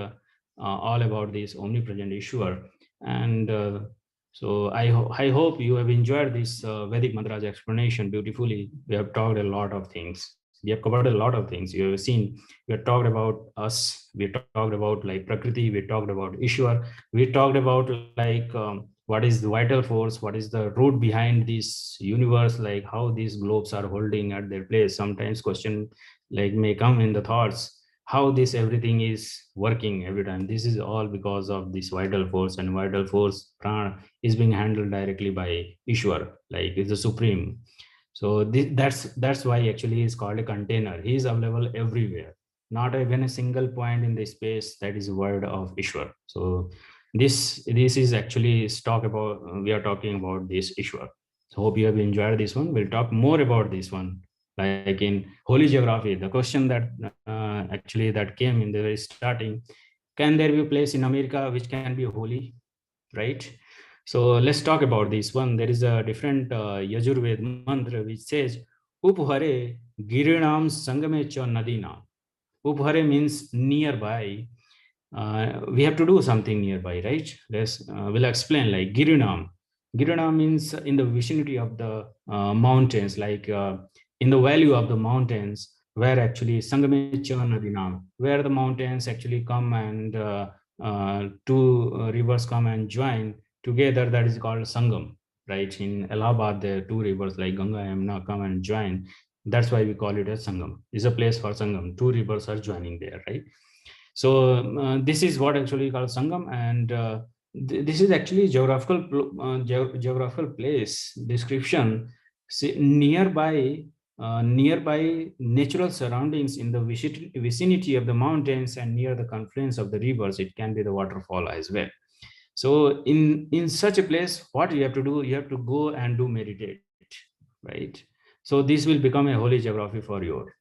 all about this omnipresent Ishwar. And I hope you have enjoyed this Vedic mantras explanation beautifully. We have talked a lot of things. We have covered a lot of things. You have seen, we have talked about us. We talked about like Prakriti. We talked about Ishwar. We talked about like what is the vital force, what is the root behind this universe, like how these globes are holding at their place. Sometimes question like may come in the thoughts, how this everything is working every time. This is all because of this vital force, and vital force prana is being handled directly by Ishwar, like is the supreme. So that's why actually is called a container. He is available everywhere, not even a single point in the space that is word of Ishwar. So this is actually talk about, we are talking about this Ishwar. So hope you have enjoyed this one. We'll talk more about this one like in holy geography. The question that actually that came in the very starting, can there be a place in America which can be holy, right? So let's talk about this one. There is a different Yajurved mantra which says, Uphare girinam sangame cha nadina. Uphare means nearby. We have to do something nearby, right? We'll explain like Girinam. Girinam means in the vicinity of the mountains, like in the value of the mountains, where actually Sangamecha Nadinam, where the mountains actually come and two rivers come and join together. That is called Sangam, right? In Allahabad, there are two rivers like Ganga and Yamuna come and join. That's why we call it as Sangam. It's a place for Sangam. Two rivers are joining there, right? So this is what actually called Sangam, and this is actually geographical place description. See, nearby natural surroundings in the vicinity of the mountains and near the confluence of the rivers. It can be the waterfall as well. So in such a place, what you have to do, you have to go and do meditate, right? So this will become a holy geography for your,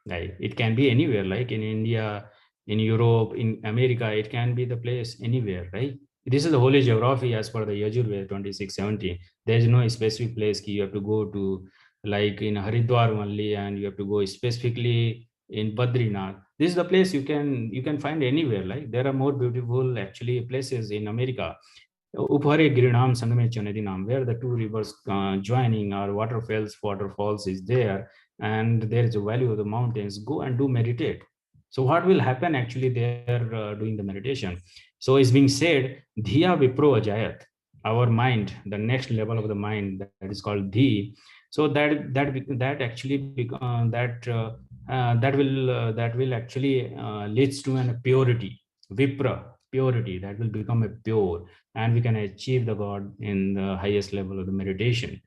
like it can be anywhere, like in India, in Europe, in America. It can be the place anywhere, right? This is the holy geography as per the Yajurveda 2617. There is no specific place you have to go to, like in Haridwar only, and you have to go specifically in Badrinath. This is the place you can find anywhere. Like there are more beautiful actually places in America. Uphare Girinam Sangame Chanadinam, where the two rivers joining, or waterfalls is there, and there is a value of the mountains. Go and do meditate. So what will happen actually there doing the meditation? So it's being said, Dhiya Vipro Ajayat, our mind, the next level of the mind, that is called Dhi. So that actually that will actually leads to an purity, Vipra, purity, that will become a pure, and we can achieve the God in the highest level of the meditation.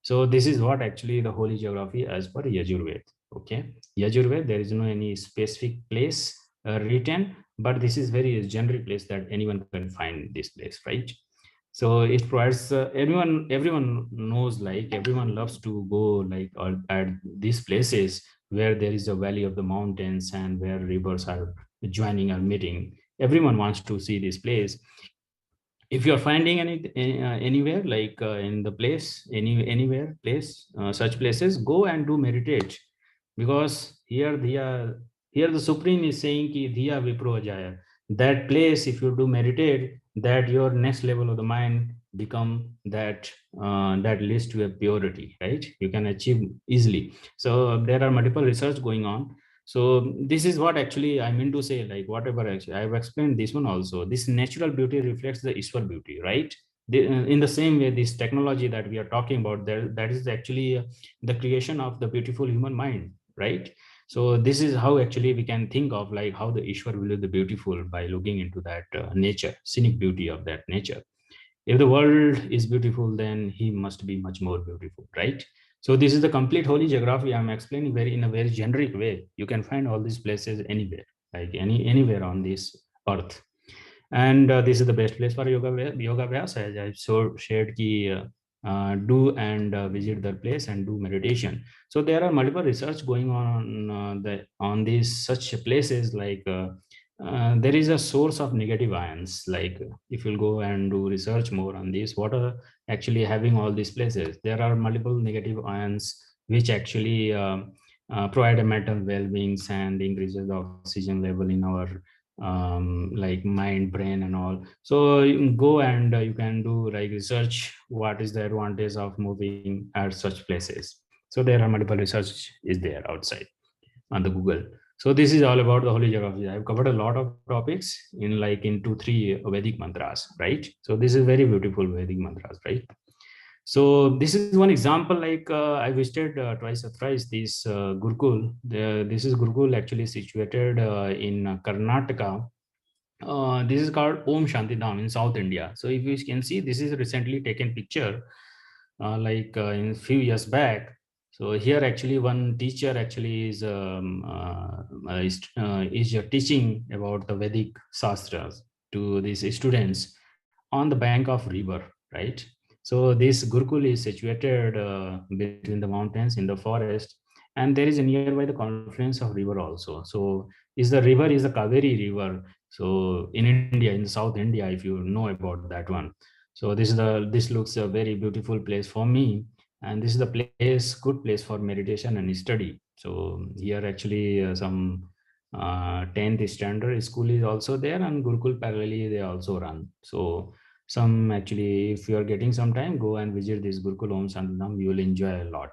So this is what actually the holy geography as per Yajurved. Okay, Yajurved, there is no any specific place written, but this is very generic place that anyone can find this place, right? So it provides everyone knows, like everyone loves to go like at these places where there is a valley of the mountains and where rivers are joining or meeting. Everyone wants to see this place. If you're finding anywhere, like in the place, anywhere place, such places, go and do meditate, because here the supreme is saying ki dhiya vipro jaya. That place, if you do meditate, that your next level of the mind become that leads to a purity, right? You can achieve easily. So there are multiple research going on. So this is what actually I mean to say, like whatever actually I've explained this one also, this natural beauty reflects the Ishwar beauty, right? In the same way, this technology that we are talking about there, that is actually the creation of the beautiful human mind, right? So this is how actually we can think of like how the Ishwar will be the beautiful by looking into that nature, scenic beauty of that nature. If the world is beautiful, then he must be much more beautiful, right? So this is the complete holy geography I'm explaining very in a very generic way. You can find all these places anywhere, like anywhere on this earth. And this is the best place for yoga vyas, as I so shared ki do and visit the place and do meditation. So there are multiple research going on these such places like there is a source of negative ions. Like if you'll go and do research more on this, what are actually having all these places, there are multiple negative ions which actually provide a mental well-being and increases the oxygen level in our like mind, brain and all. So you can go and you can do like research what is the advantage of moving at such places. So there are multiple research is there outside on the Google. So this is all about the holy geography. I've covered a lot of topics in like in 2 3 Vedic mantras, right? So this is very beautiful Vedic mantras, right? So this is one example. Like I visited twice or thrice this Gurukul. This is Gurukul actually situated in Karnataka. This is called Om Shanti Dham in South India. So if you can see, this is recently taken picture, in a few years back. So here actually one teacher actually is teaching about the Vedic Sastras to these students on the bank of river, right? So this Gurukul is situated between the mountains in the forest, and there is a nearby the confluence of river also. So is the river is the Kaveri river. So in India, in South India, if you know about that one. So this looks a very beautiful place for me, and this is the place, good place for meditation and study. So here actually some 10th standard school is also there, and Gurukul parallelly they also run. So some actually, if you are getting some time, go and visit this Gurukul Om Sandhanam. You will enjoy a lot.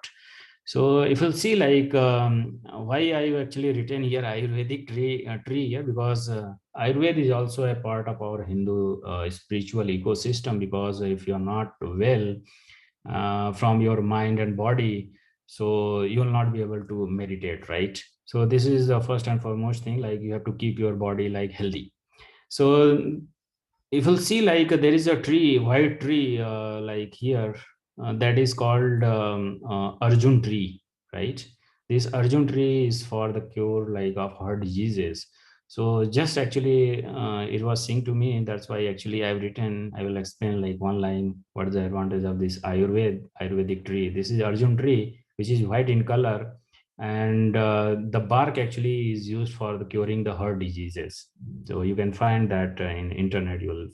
So if you'll see like why I actually written here Ayurvedic tree here, because Ayurveda is also a part of our Hindu spiritual ecosystem. Because if you are not well from your mind and body, so you will not be able to meditate, right? So this is the first and foremost thing. Like you have to keep your body like healthy. So if you'll see like there is a tree, white tree, like here, that is called Arjun tree, right? This Arjun tree is for the cure like of heart diseases. So just actually it was saying to me, that's why actually I've written, I will explain like one line what is the advantage of this Ayurvedic tree. This is Arjun tree which is white in color, and the bark actually is used for the curing the heart diseases. So you can find that in internet, you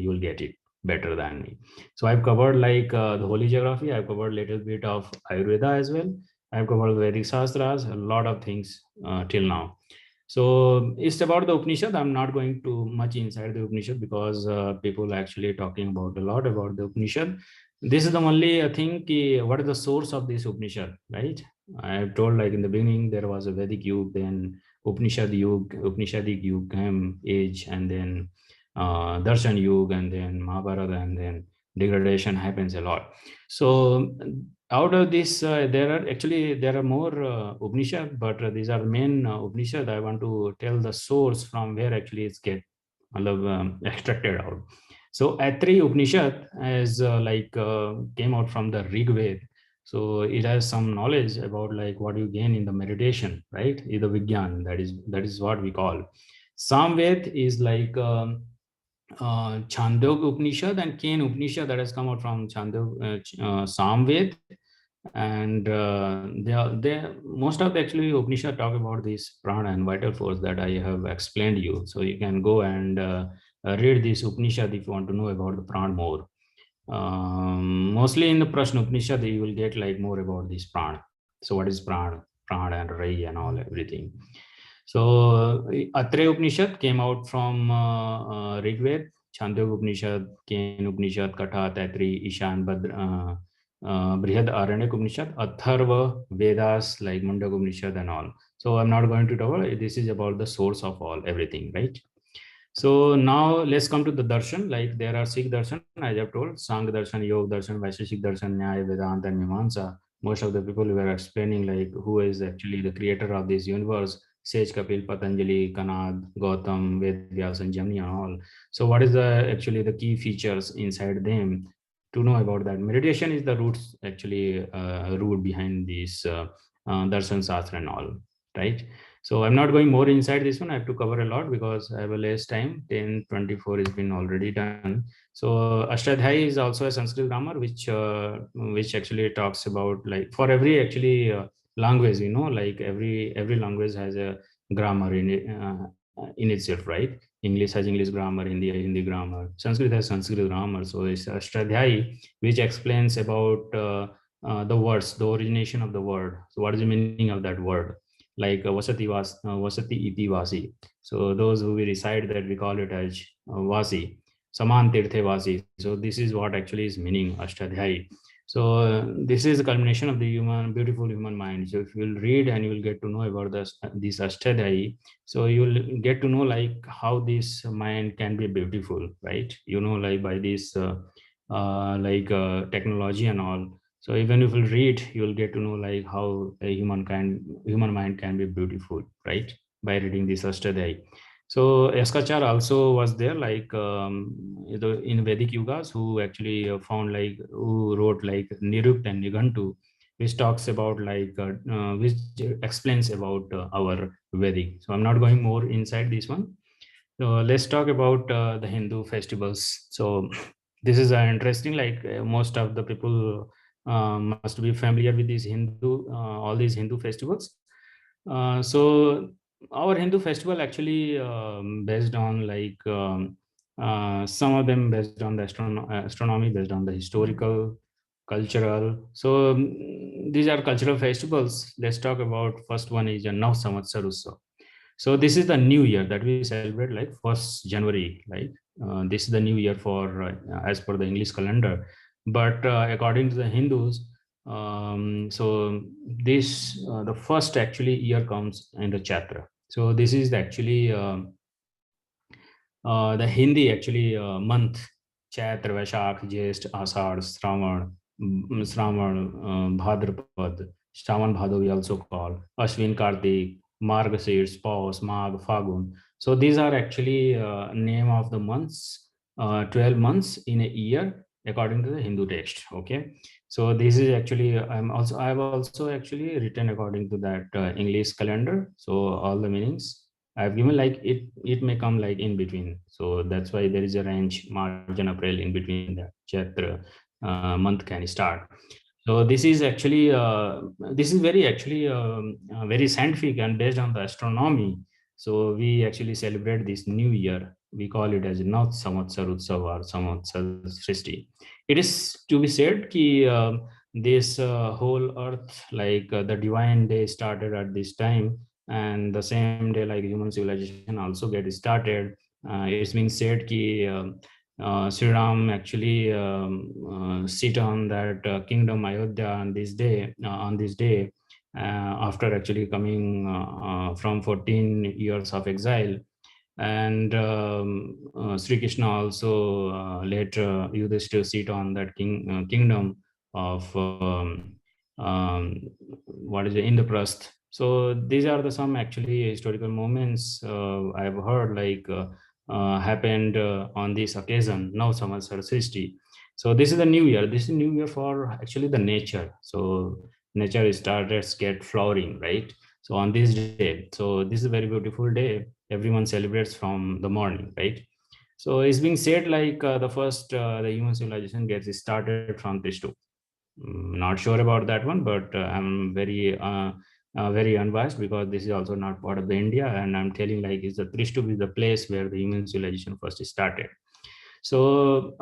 will get it better than me. So I've covered like the holy geography, I've covered a little bit of Ayurveda as well, I've covered Vedic Sastras, a lot of things till now. So it's about the Upanishad. I'm not going too much inside the Upanishad because people are actually talking about a lot about the Upanishad. This is the only thing what is the source of this Upanishad, right? I have told like in the beginning there was a Vedic Yug, then Upanishadic Yug came age, and then Darshan Yug, and then Mahabharata, and then degradation happens a lot. So out of this, there are more Upanishad, but these are main Upanishad. I want to tell the source from where actually it's get extracted out. So Atri Upanishad is came out from the Rig Veda. So it has some knowledge about like what you gain in the meditation, right? Either Vigyan, that is what we call. Samved is like Chandogya Upanishad and Ken Upanishad that has come out from Samved, and most of the actually Upanishad talk about this prana and vital force that I have explained you. So you can go and read this Upanishad if you want to know about the prana more. Mostly in the Prashna Upanishad, you will get like more about this prana. So what is prana and ray and all everything. So Atre Upanishad came out from Rig Veda, Chandogya Upanishad, Ken Upanishad, Katha, Taitri, Ishan, Brihad Aranyak Upanishad, Atharva, Vedas like Mundaka Upanishad and all. So I'm not going to talk about it. This is about the source of all everything, right? So now let's come to the darshan. Like there are six darshan, as I've told: Sang darshan, Yog darshan, Vaisheshik darshan, Nyaya, Vedanta, and Mimamsa. Most of the people were explaining like who is actually the creator of this universe: Sage Kapil, Patanjali, Kanad, Gautam, Ved Vyas, and Jamni, and all. So what is the actually the key features inside them? To know about that, meditation is the roots actually root behind this darshan shastra and all, right? So I'm not going more inside this one. I have to cover a lot because I have a less time. 10:24 has been already done. So Ashtadhyayi is also a Sanskrit grammar, which actually talks about like for every actually language, like every language has a grammar in it, in itself, right? English has English grammar, Hindi has Hindi grammar, Sanskrit has Sanskrit grammar. So it's Ashtadhyayi, which explains about the words, the origination of the word. So what is the meaning of that word? Like Vasati iti Vasi. So those who we recite that, we call it as Vasi, Saman Tirthe Vasi. So this is what actually is meaning Ashtadhyayi. So this is the culmination of the beautiful human mind. So if you will read and you will get to know about this Ashtadhyayi, so you'll get to know like how this mind can be beautiful, right? Like by this technology and all. So even if you read, you'll get to know like how a human mind can be beautiful, right? By reading this Ashtadhyayi. So Yaskachar also was there, like in Vedic Yugas, who actually found like who wrote like Nirukta and Nigantu, which talks about like which explains about our Vedic. So I'm not going more inside this one. So let's talk about the Hindu festivals. So this is interesting. Like most of the people must be familiar with these all these Hindu festivals. So our Hindu festival actually based on like some of them based on the astronomy, based on the historical, cultural. So these are cultural festivals. Let's talk about first one is a Nav Samvatsar Utsav. So this is the new year that we celebrate like 1st January, like this is the new year for as per the English calendar. But according to the Hindus, so this the first actually year comes in the Chatra. So this is actually the Hindi actually month: Chaitra, Vaishakh, Jyesht, Ashad, Shravan, Bhadrapad, Shravan Bhadra we also call, Ashwin, Kartik, Margashir, Paus, Magh, Fagun. So these are actually name of the months, 12 months in a year according to the Hindu text. Okay, so this is actually I've also actually written according to that English calendar. So all the meanings I've given, like it may come like in between. So that's why there is a range, March and April in between that Chaitra month can start. So this is very actually very scientific and based on the astronomy. So we actually celebrate this new year. We call it as Nath Samvatsar Utsav or Samvatsar Srishti. It is to be said ki this whole earth, like the divine day started at this time, and the same day like human civilization also get started. It's been said ki Sri Ram actually sit on that kingdom Ayodhya on this day after actually coming from 14 years of exile. And Sri Krishna also later Yudhishthira sit on that kingdom of what is it, Indraprasth. So these are the some actually historical moments I've heard like happened on this occasion, now Samvatsar Srishti. So this is the new year. This is new year for actually the nature. So nature started get flowering, right? So on this day, so this is a very beautiful day. Everyone celebrates from the morning, right? So it's being said like the human civilization gets started from Trishtu. Not sure about that one, but I'm very unbiased because this is also not part of the India, and I'm telling like is the Trishtu is the place where the human civilization first started. So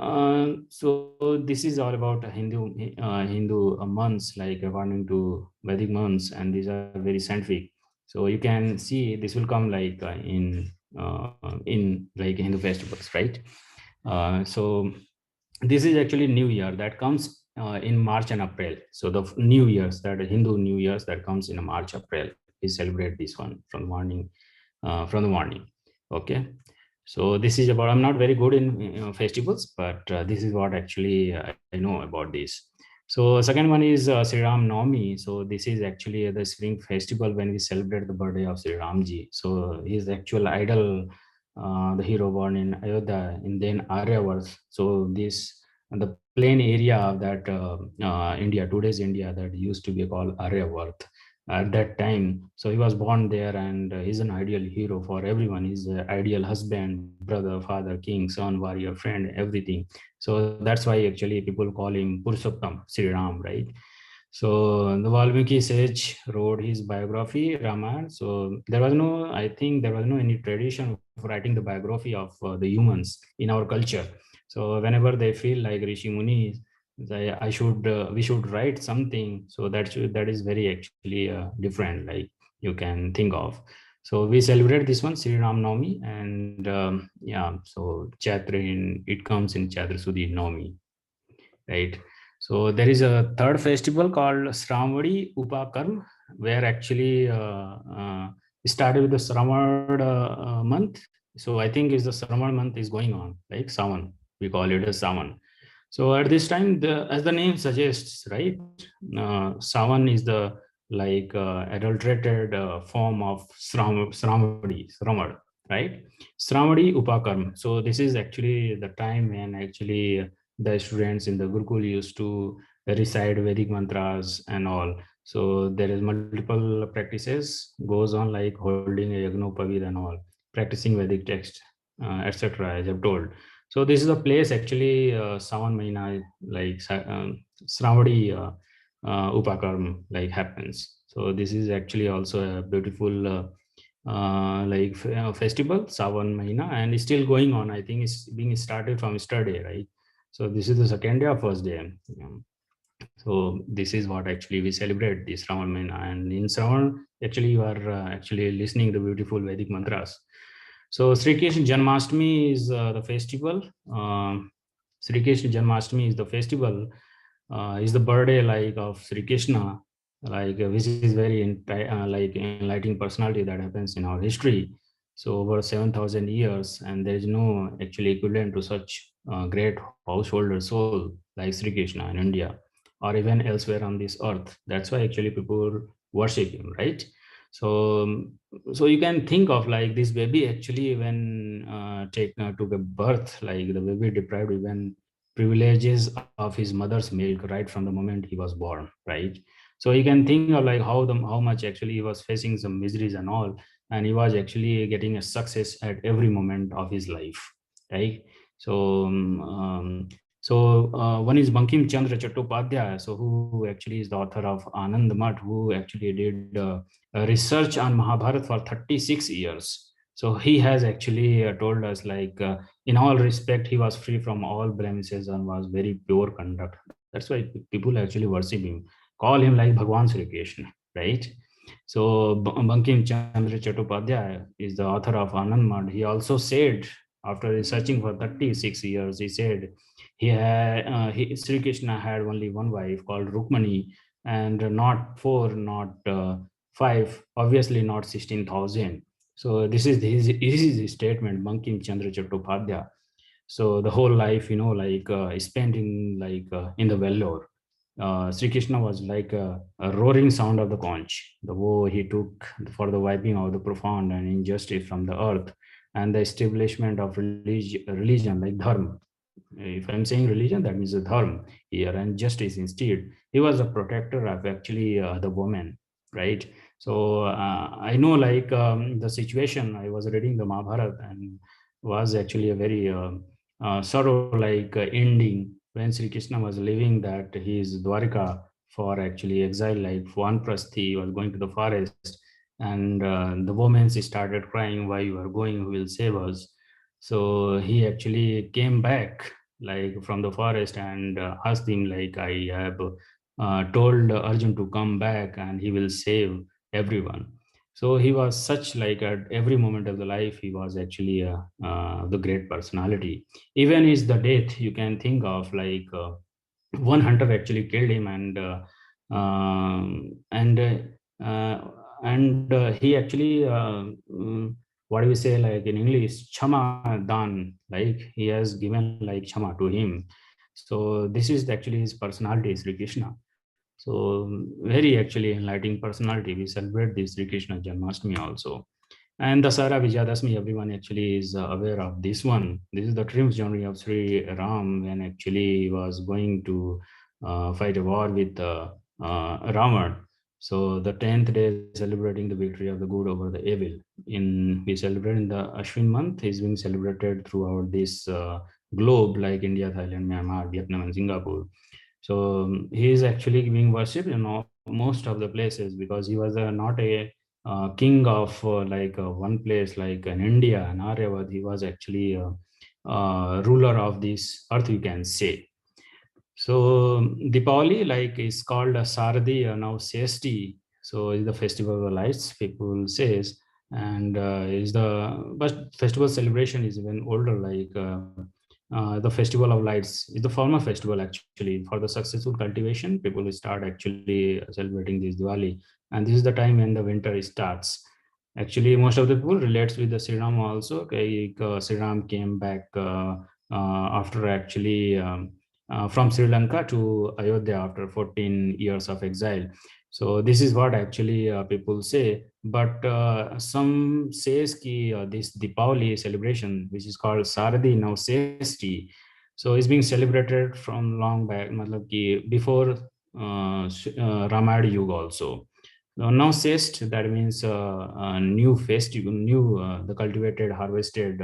this is all about Hindu months, like according to Vedic months, and these are very scientific. So you can see this will come like in like Hindu festivals, right? So this is actually New Year that comes in March and April. So the New Year's, that Hindu New Year's that comes in March, April, we celebrate this one from the morning. Okay. So this is about, I'm not very good in festivals, but this is what actually I know about this. So second one is Sri Ram Navami. So this is actually the spring festival when we celebrate the birthday of Sri Ramji. So his actual idol, the hero born in Ayodhya in then Arya was. So this the plain area of that India, today's India, that used to be called Aryavarth at that time. So he was born there, and he's an ideal hero for everyone. He's an ideal husband, brother, father, king, son, warrior, friend, everything. So that's why actually people call him Purushottam, Sri Ram, right? So the Valmiki sage wrote his biography, Ramayana. So there was no, I think there was no any tradition of writing the biography of the humans in our culture. So whenever they feel like Rishi Muni, I should, we should write something. So that is very actually different, like you can think of. So we celebrate this one, Sri Ram Navami, and yeah, so Chaitra it comes in Chaitra Sudhi Navami, right? So there is a third festival called Sramvadi Upakarm, where actually started with the Sravan month. So I think is the Sravan month is going on, like Savan. We call it as Savan. So at this time, as the name suggests, right, Savan is the like adulterated form of Sramadi, right? Sramadi Upakarm. So this is actually the time when actually the students in the Gurukul used to recite Vedic mantras and all. So there is multiple practices goes on, like holding a Yagnopavid and all, practicing Vedic text, etc. As I've told. So this is a place actually Savan Mahina, like Sravadi Upakarm like happens. So this is actually also a beautiful festival, Savan Mahina, and it's still going on. I think it's being started from yesterday, right? So this is the second day or first day. So this is what actually we celebrate this Ravan Mahina, and in Shravan, actually you are actually listening the beautiful Vedic mantras. So Sri Krishna Janmashtami is the festival. Sri Krishna Janmashtami is the festival. Is the birthday like of Sri Krishna, which is very like enlightening personality that happens in our history. So over 7,000 years, and there is no actually equivalent to such great householder soul like Sri Krishna in India or even elsewhere on this earth. That's why actually people worship him, right? So so you can think of like this baby actually when took a birth, like the baby deprived even privileges of his mother's milk right from the moment he was born, right? So you can think of like how much actually he was facing some miseries and all, and he was actually getting a success at every moment of his life, right? So one is Bankim Chandra Chattopadhyay, so who actually is the author of Anand Math, who actually did research on Mahabharata for 36 years. So he has actually told us like in all respect he was free from all blemishes and was very pure conduct. That's why people actually worship him, call him like Bhagwan Sri Krishna, right? So Bankim Chandra Chattopadhyay is the author of Anand Math. He also said, after researching for 36 years, he said Sri Krishna had only one wife called Rukmani, and not four, not five, obviously not 16,000. So this is his statement, Bankim Chandra Chattopadhyay. So the whole life, like spent in in the Vellore. Sri Krishna was like a roaring sound of the conch, the woe he took for the wiping of the profound and injustice from the earth, and the establishment of religion like Dharma. If I'm saying religion, that means the Dharma here, and justice instead. He was a protector of actually the woman, right? So I know like the situation. I was reading the Mahabharata and was actually a very sorrow like ending when Sri Krishna was leaving that his Dwarika for actually exile, like Vanprasthi was going to the forest, and the women started crying, "Why you are going? Who will save us?" So he actually came back like from the forest and asked him like, I have told Arjun to come back and he will save everyone. So he was such like at every moment of the life he was actually the great personality. Even is the death you can think of like one hunter actually killed him, um, and he actually what do we say like in English, chama dan, like he has given like chama to him. So this is actually his personality, Sri Krishna. So very actually enlightening personality. We celebrate this Sri Krishna Janmashtami also. And the Dasara Vijayadashmi, everyone actually is aware of this one. This is the triumph journey of Sri Ram when actually he was going to fight a war with Ravan. So the 10th day celebrating the victory of the good over the evil. We celebrate in the Ashwin month is being celebrated throughout this globe like India, Thailand, Myanmar, Vietnam, and Singapore. So he is actually being worshipped in most of the places because he was not a king of one place like in India and Arya. He was actually ruler of this earth, you can say. So Deepavali like is called a Sardi now Sesti. So is the festival of lights, people says, and is the but festival celebration is even older. The festival of lights is the former festival actually for the successful cultivation. People will start actually celebrating this Diwali, and this is the time when the winter starts. Actually, most of the people relates with the Sri Ram also. Okay, Sri Ram came back after actually. From Sri Lanka to Ayodhya after 14 years of exile. So this is what actually people say. But some says ki this Deepavali celebration, which is called Sardi Navsesti, so it's being celebrated from long back, matlab ki before Ramayana Yuga also. Now sest, that means new festival, new the cultivated, harvested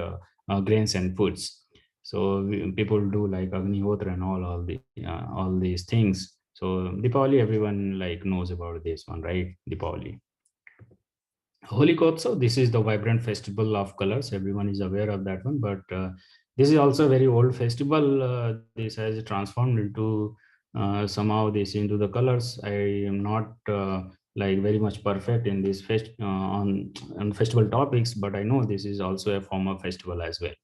grains and foods. So people do like Agnihotra and all these things. So Deepavali, everyone like knows about this one, right? Deepavali. Holy Kotsav, this is the vibrant festival of colors. Everyone is aware of that one, but this is also a very old festival. This has transformed into somehow this into the colors. I am not like very much perfect in this on festival topics, but I know this is also a form of festival as well,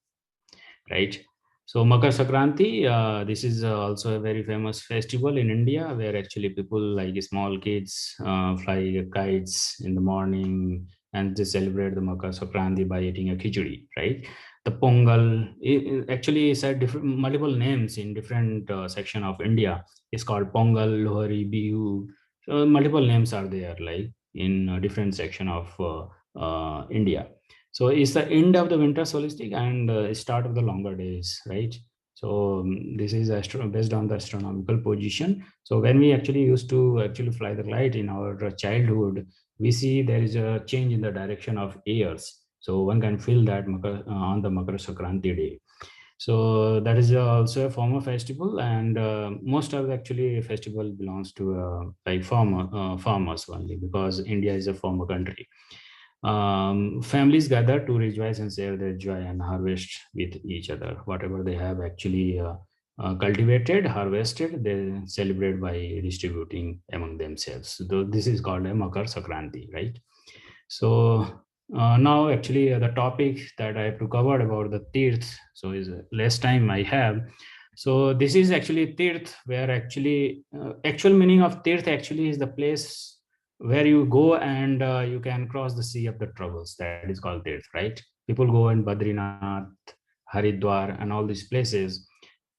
right? So Makar Sankranti, this is also a very famous festival in India where actually people like small kids fly kites in the morning and they celebrate the Makar Sankranti by eating a khichdi, right? The Pongal actually is had different multiple names in different section of India. It's called Pongal, Lohari, Bihu. So multiple names are there, like in different section of India. So it's the end of the winter solstice and start of the longer days, right? So this is based on the astronomical position. So when we actually used to actually fly the kite in our childhood, we see there is a change in the direction of airs. So one can feel that on the Makar Sankranti day. So that is also a form of festival, and most of actually festival belongs to farmers only because India is a farmer country. Families gather to rejoice and share their joy and harvest with each other. Whatever they have actually cultivated, harvested, they celebrate by distributing among themselves. So this is called a Makar Sankranti, right? So now actually the topic that I have to cover about the Teerth, so is less time I have. So this is actually Teerth, where actually actual meaning of Teerth actually is the place where you go and you can cross the sea of the troubles. That is called Teerth, right? People go in Badrinath, Haridwar, and all these places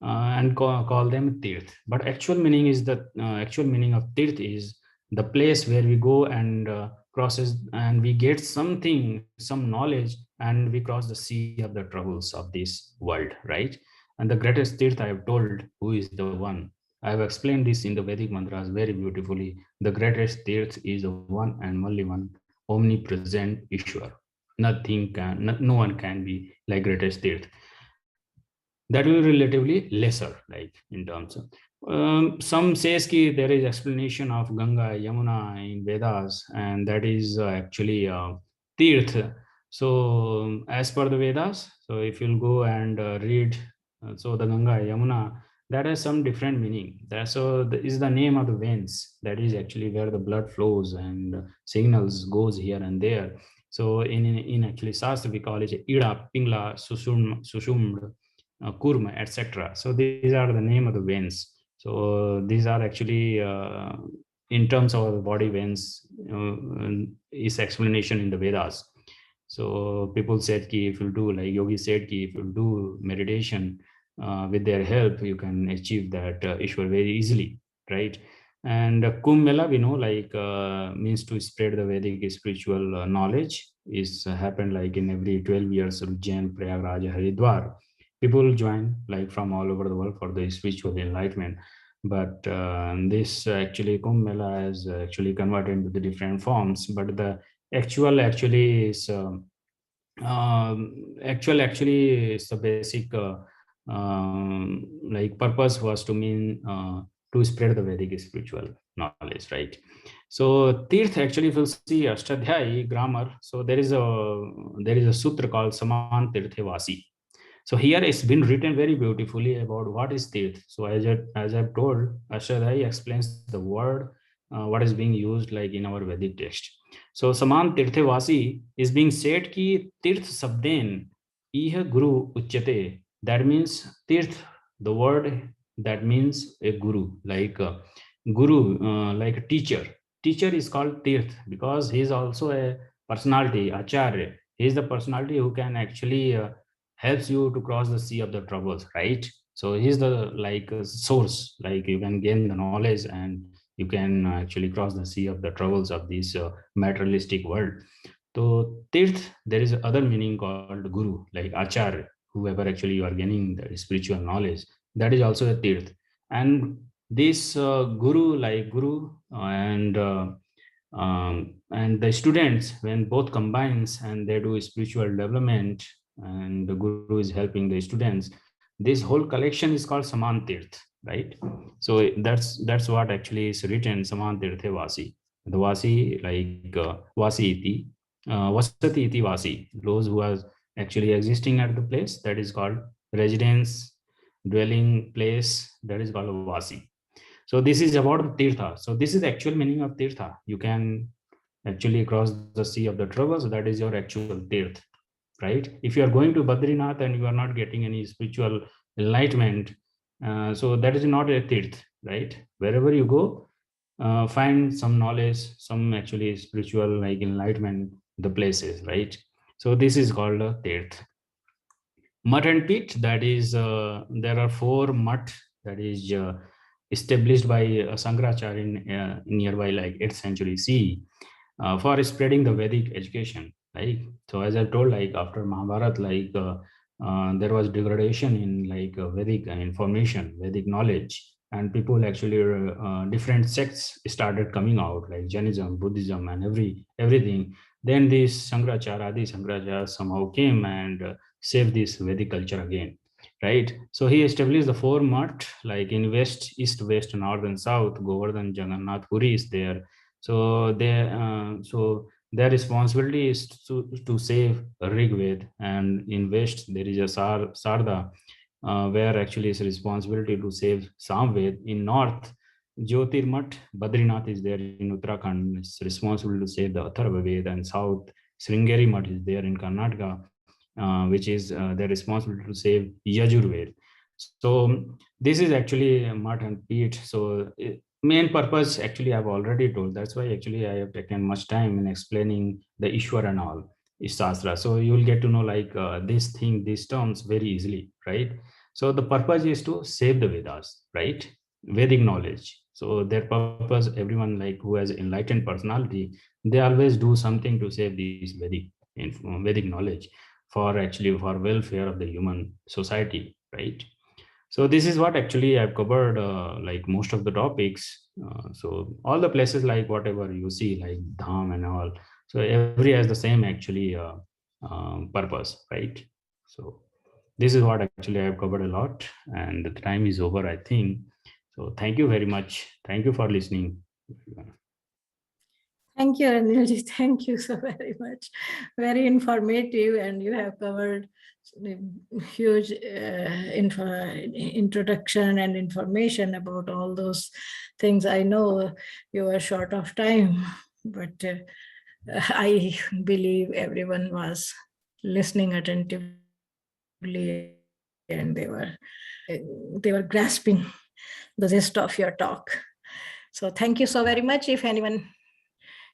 and call them Teerth. But actual meaning of Teerth is the place where we go and crosses and we get something, some knowledge, and we cross the sea of the troubles of this world, right? And the greatest Teerth I have told who is the one. I have explained this in the Vedic mantras very beautifully. The greatest Teerth is the one and only one, omnipresent Ishwar. Nothing can, no one can be like greatest Teerth. That will be relatively lesser, like in terms of some says ki there is explanation of Ganga, Yamuna in Vedas, and that is actually Tirth. So as per the Vedas, so if you'll go and read, so the Ganga, Yamuna, that has some different meaning. That is the name of the veins. That is actually where the blood flows and signals goes here and there. So in actually Shastra we call it Ida, Pingla, Sushum, Kurma, etc. So these are the name of the veins. So these are actually in terms of the body veins is explanation in the Vedas. So people said ki if you do like yogi said ki if you do meditation with their help, you can achieve that Ishwar very easily, right? And Kumbh Mela, we know, like means to spread the Vedic spiritual knowledge. Is happened like in every 12 years, Ujjain, Prayagraj, Haridwar. People join like from all over the world for the spiritual enlightenment. But this actually Kumbh Mela has actually converted into the different forms. But the actual actually is actually is the basic like purpose was to mean to spread the Vedic spiritual knowledge, right? So Tirth, actually, if you see Ashtadhyayi grammar, so there is a sutra called Saman Tirthe Vasi. So here it's been written very beautifully about what is Tirth. So as I've told, Ashramas explains the word, what is being used like in our Vedic text. So Saman Tirthe Vasi is being said ki Tirth Sabden Iha Guru Uchyate. That means Tirth, the word that means a guru, like guru, like a teacher. Teacher is called Tirth because he is also a personality, Acharya. He is the personality who can actually helps you to cross the sea of the troubles, right? So he's the like source, like you can gain the knowledge and you can actually cross the sea of the troubles of this materialistic world. So tirth, there is other meaning called guru, like achar, whoever actually you are gaining the spiritual knowledge, that is also a tirth. And this guru, like guru and the students, when both combines and they do spiritual development and the guru is helping the students, this whole collection is called saman tirth, right? So that's what actually is written, saman tirthe vasi. The vasi, like vasi iti, vasati iti vasi, those who are actually existing at the place, that is called residence, dwelling place, that is called vasi. So this is about the tirtha. So this is the actual meaning of tirtha. You can actually cross the sea of the troubles. That is your actual tirth, right? If you are going to Badrinath and you are not getting any spiritual enlightenment, so that is not a tirth, right? Wherever you go, find some knowledge, some actually spiritual like enlightenment, the places, right? So this is called a tirth. Mutt and pit, that is there are four mutt that is established by Sankaracharya in nearby like 8th century CE, for spreading the Vedic education, right? So as I told, like after Mahabharata, like there was degradation in like Vedic information, Vedic knowledge, and people actually different sects started coming out, like Jainism, Buddhism, and everything. Then this Shankaracharya somehow came and save this Vedic culture again, right? So he established the four mutt, like in west, east, west, north, and south. Govardhan, Jagannath, Puri is there. So their responsibility is to save Rig Ved, and in west there is a Sarda, where actually is responsibility to save Samved. In north, Jyotirmutt, Badrinath is there in Uttarakhand, is responsible to save the Atharva Ved, and south Sringeri Mutt is there in Karnataka, which is they're responsible to save Yajurved. So this is actually Mutt and Pete. So main purpose actually I've already told. That's why actually I have taken much time in explaining the Ishwar and all is Sastras. So you will get to know like this thing, these terms very easily, right? So the purpose is to save the Vedas, right? Vedic knowledge. So their purpose, everyone like who has enlightened personality, they always do something to save these Vedic knowledge for actually for welfare of the human society, right? So this is what actually I've covered, like most of the topics. So all the places, like whatever you see, like Dham and all, so every has the same actually purpose, right? So this is what actually I've covered a lot, and the time is over, I think. So thank you very much. Thank you for listening. Thank you, Anilji. Thank you so very much. Very informative, and you have covered huge introduction and information about all those things. I know you were short of time, but I believe everyone was listening attentively, and they were grasping the gist of your talk. So thank you so very much. If anyone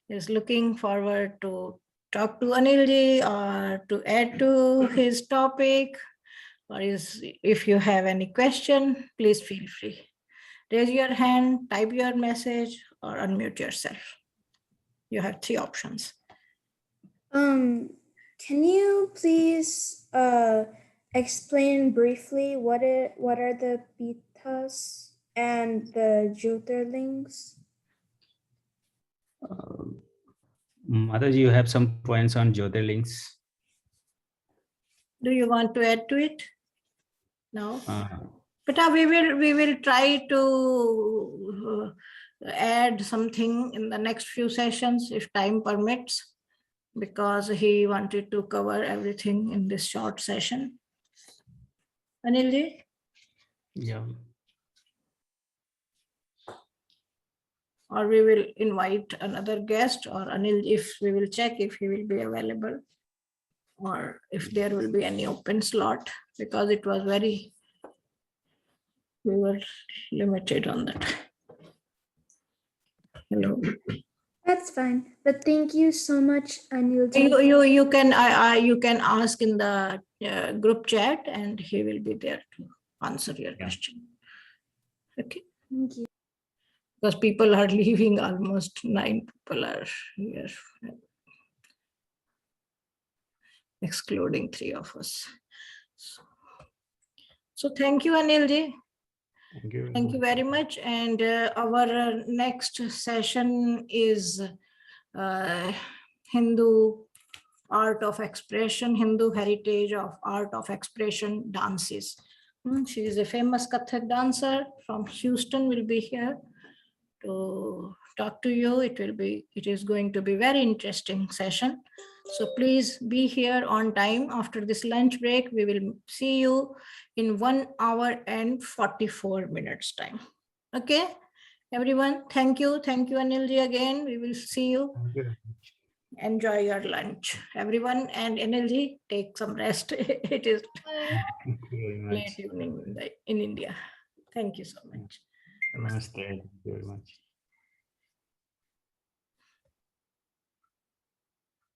is looking forward to talk to Anilji or to add to his topic, or if you have any question, please feel free. Raise your hand, type your message, or unmute yourself. You have 3 options. Can you please explain briefly what are the Peethas and the Jyotirlings? Mathas, you have some points on Jyotirlings? Do you want to add to it? No? But we will try to add something in the next few sessions if time permits, because he wanted to cover everything in this short session. Anilji? Yeah. Or we will invite another guest, or Anil, if we will check if he will be available, or if there will be any open slot, because it was we were limited on that. Hello. That's fine. But thank you so much, Anil. You can you can ask in the group chat, and he will be there to answer your question. Okay. Thank you. Because people are leaving, almost 9 people are here, excluding 3 of us. So thank you, Anilji. Thank you very much. And our next session is Hindu art of expression, Hindu heritage of art of expression dances. She is a famous Kathak dancer from Houston, will be here to talk to you. It is going to be very interesting session. So please be here on time. After this lunch break, we will see you in 1 hour and 44 minutes time. Okay, everyone. Thank you. Thank you, Anilji, again. We will see you. Enjoy your lunch, everyone. And Anilji, take some rest. It is late evening in India. Thank you so much. Namaste. Thank you very much.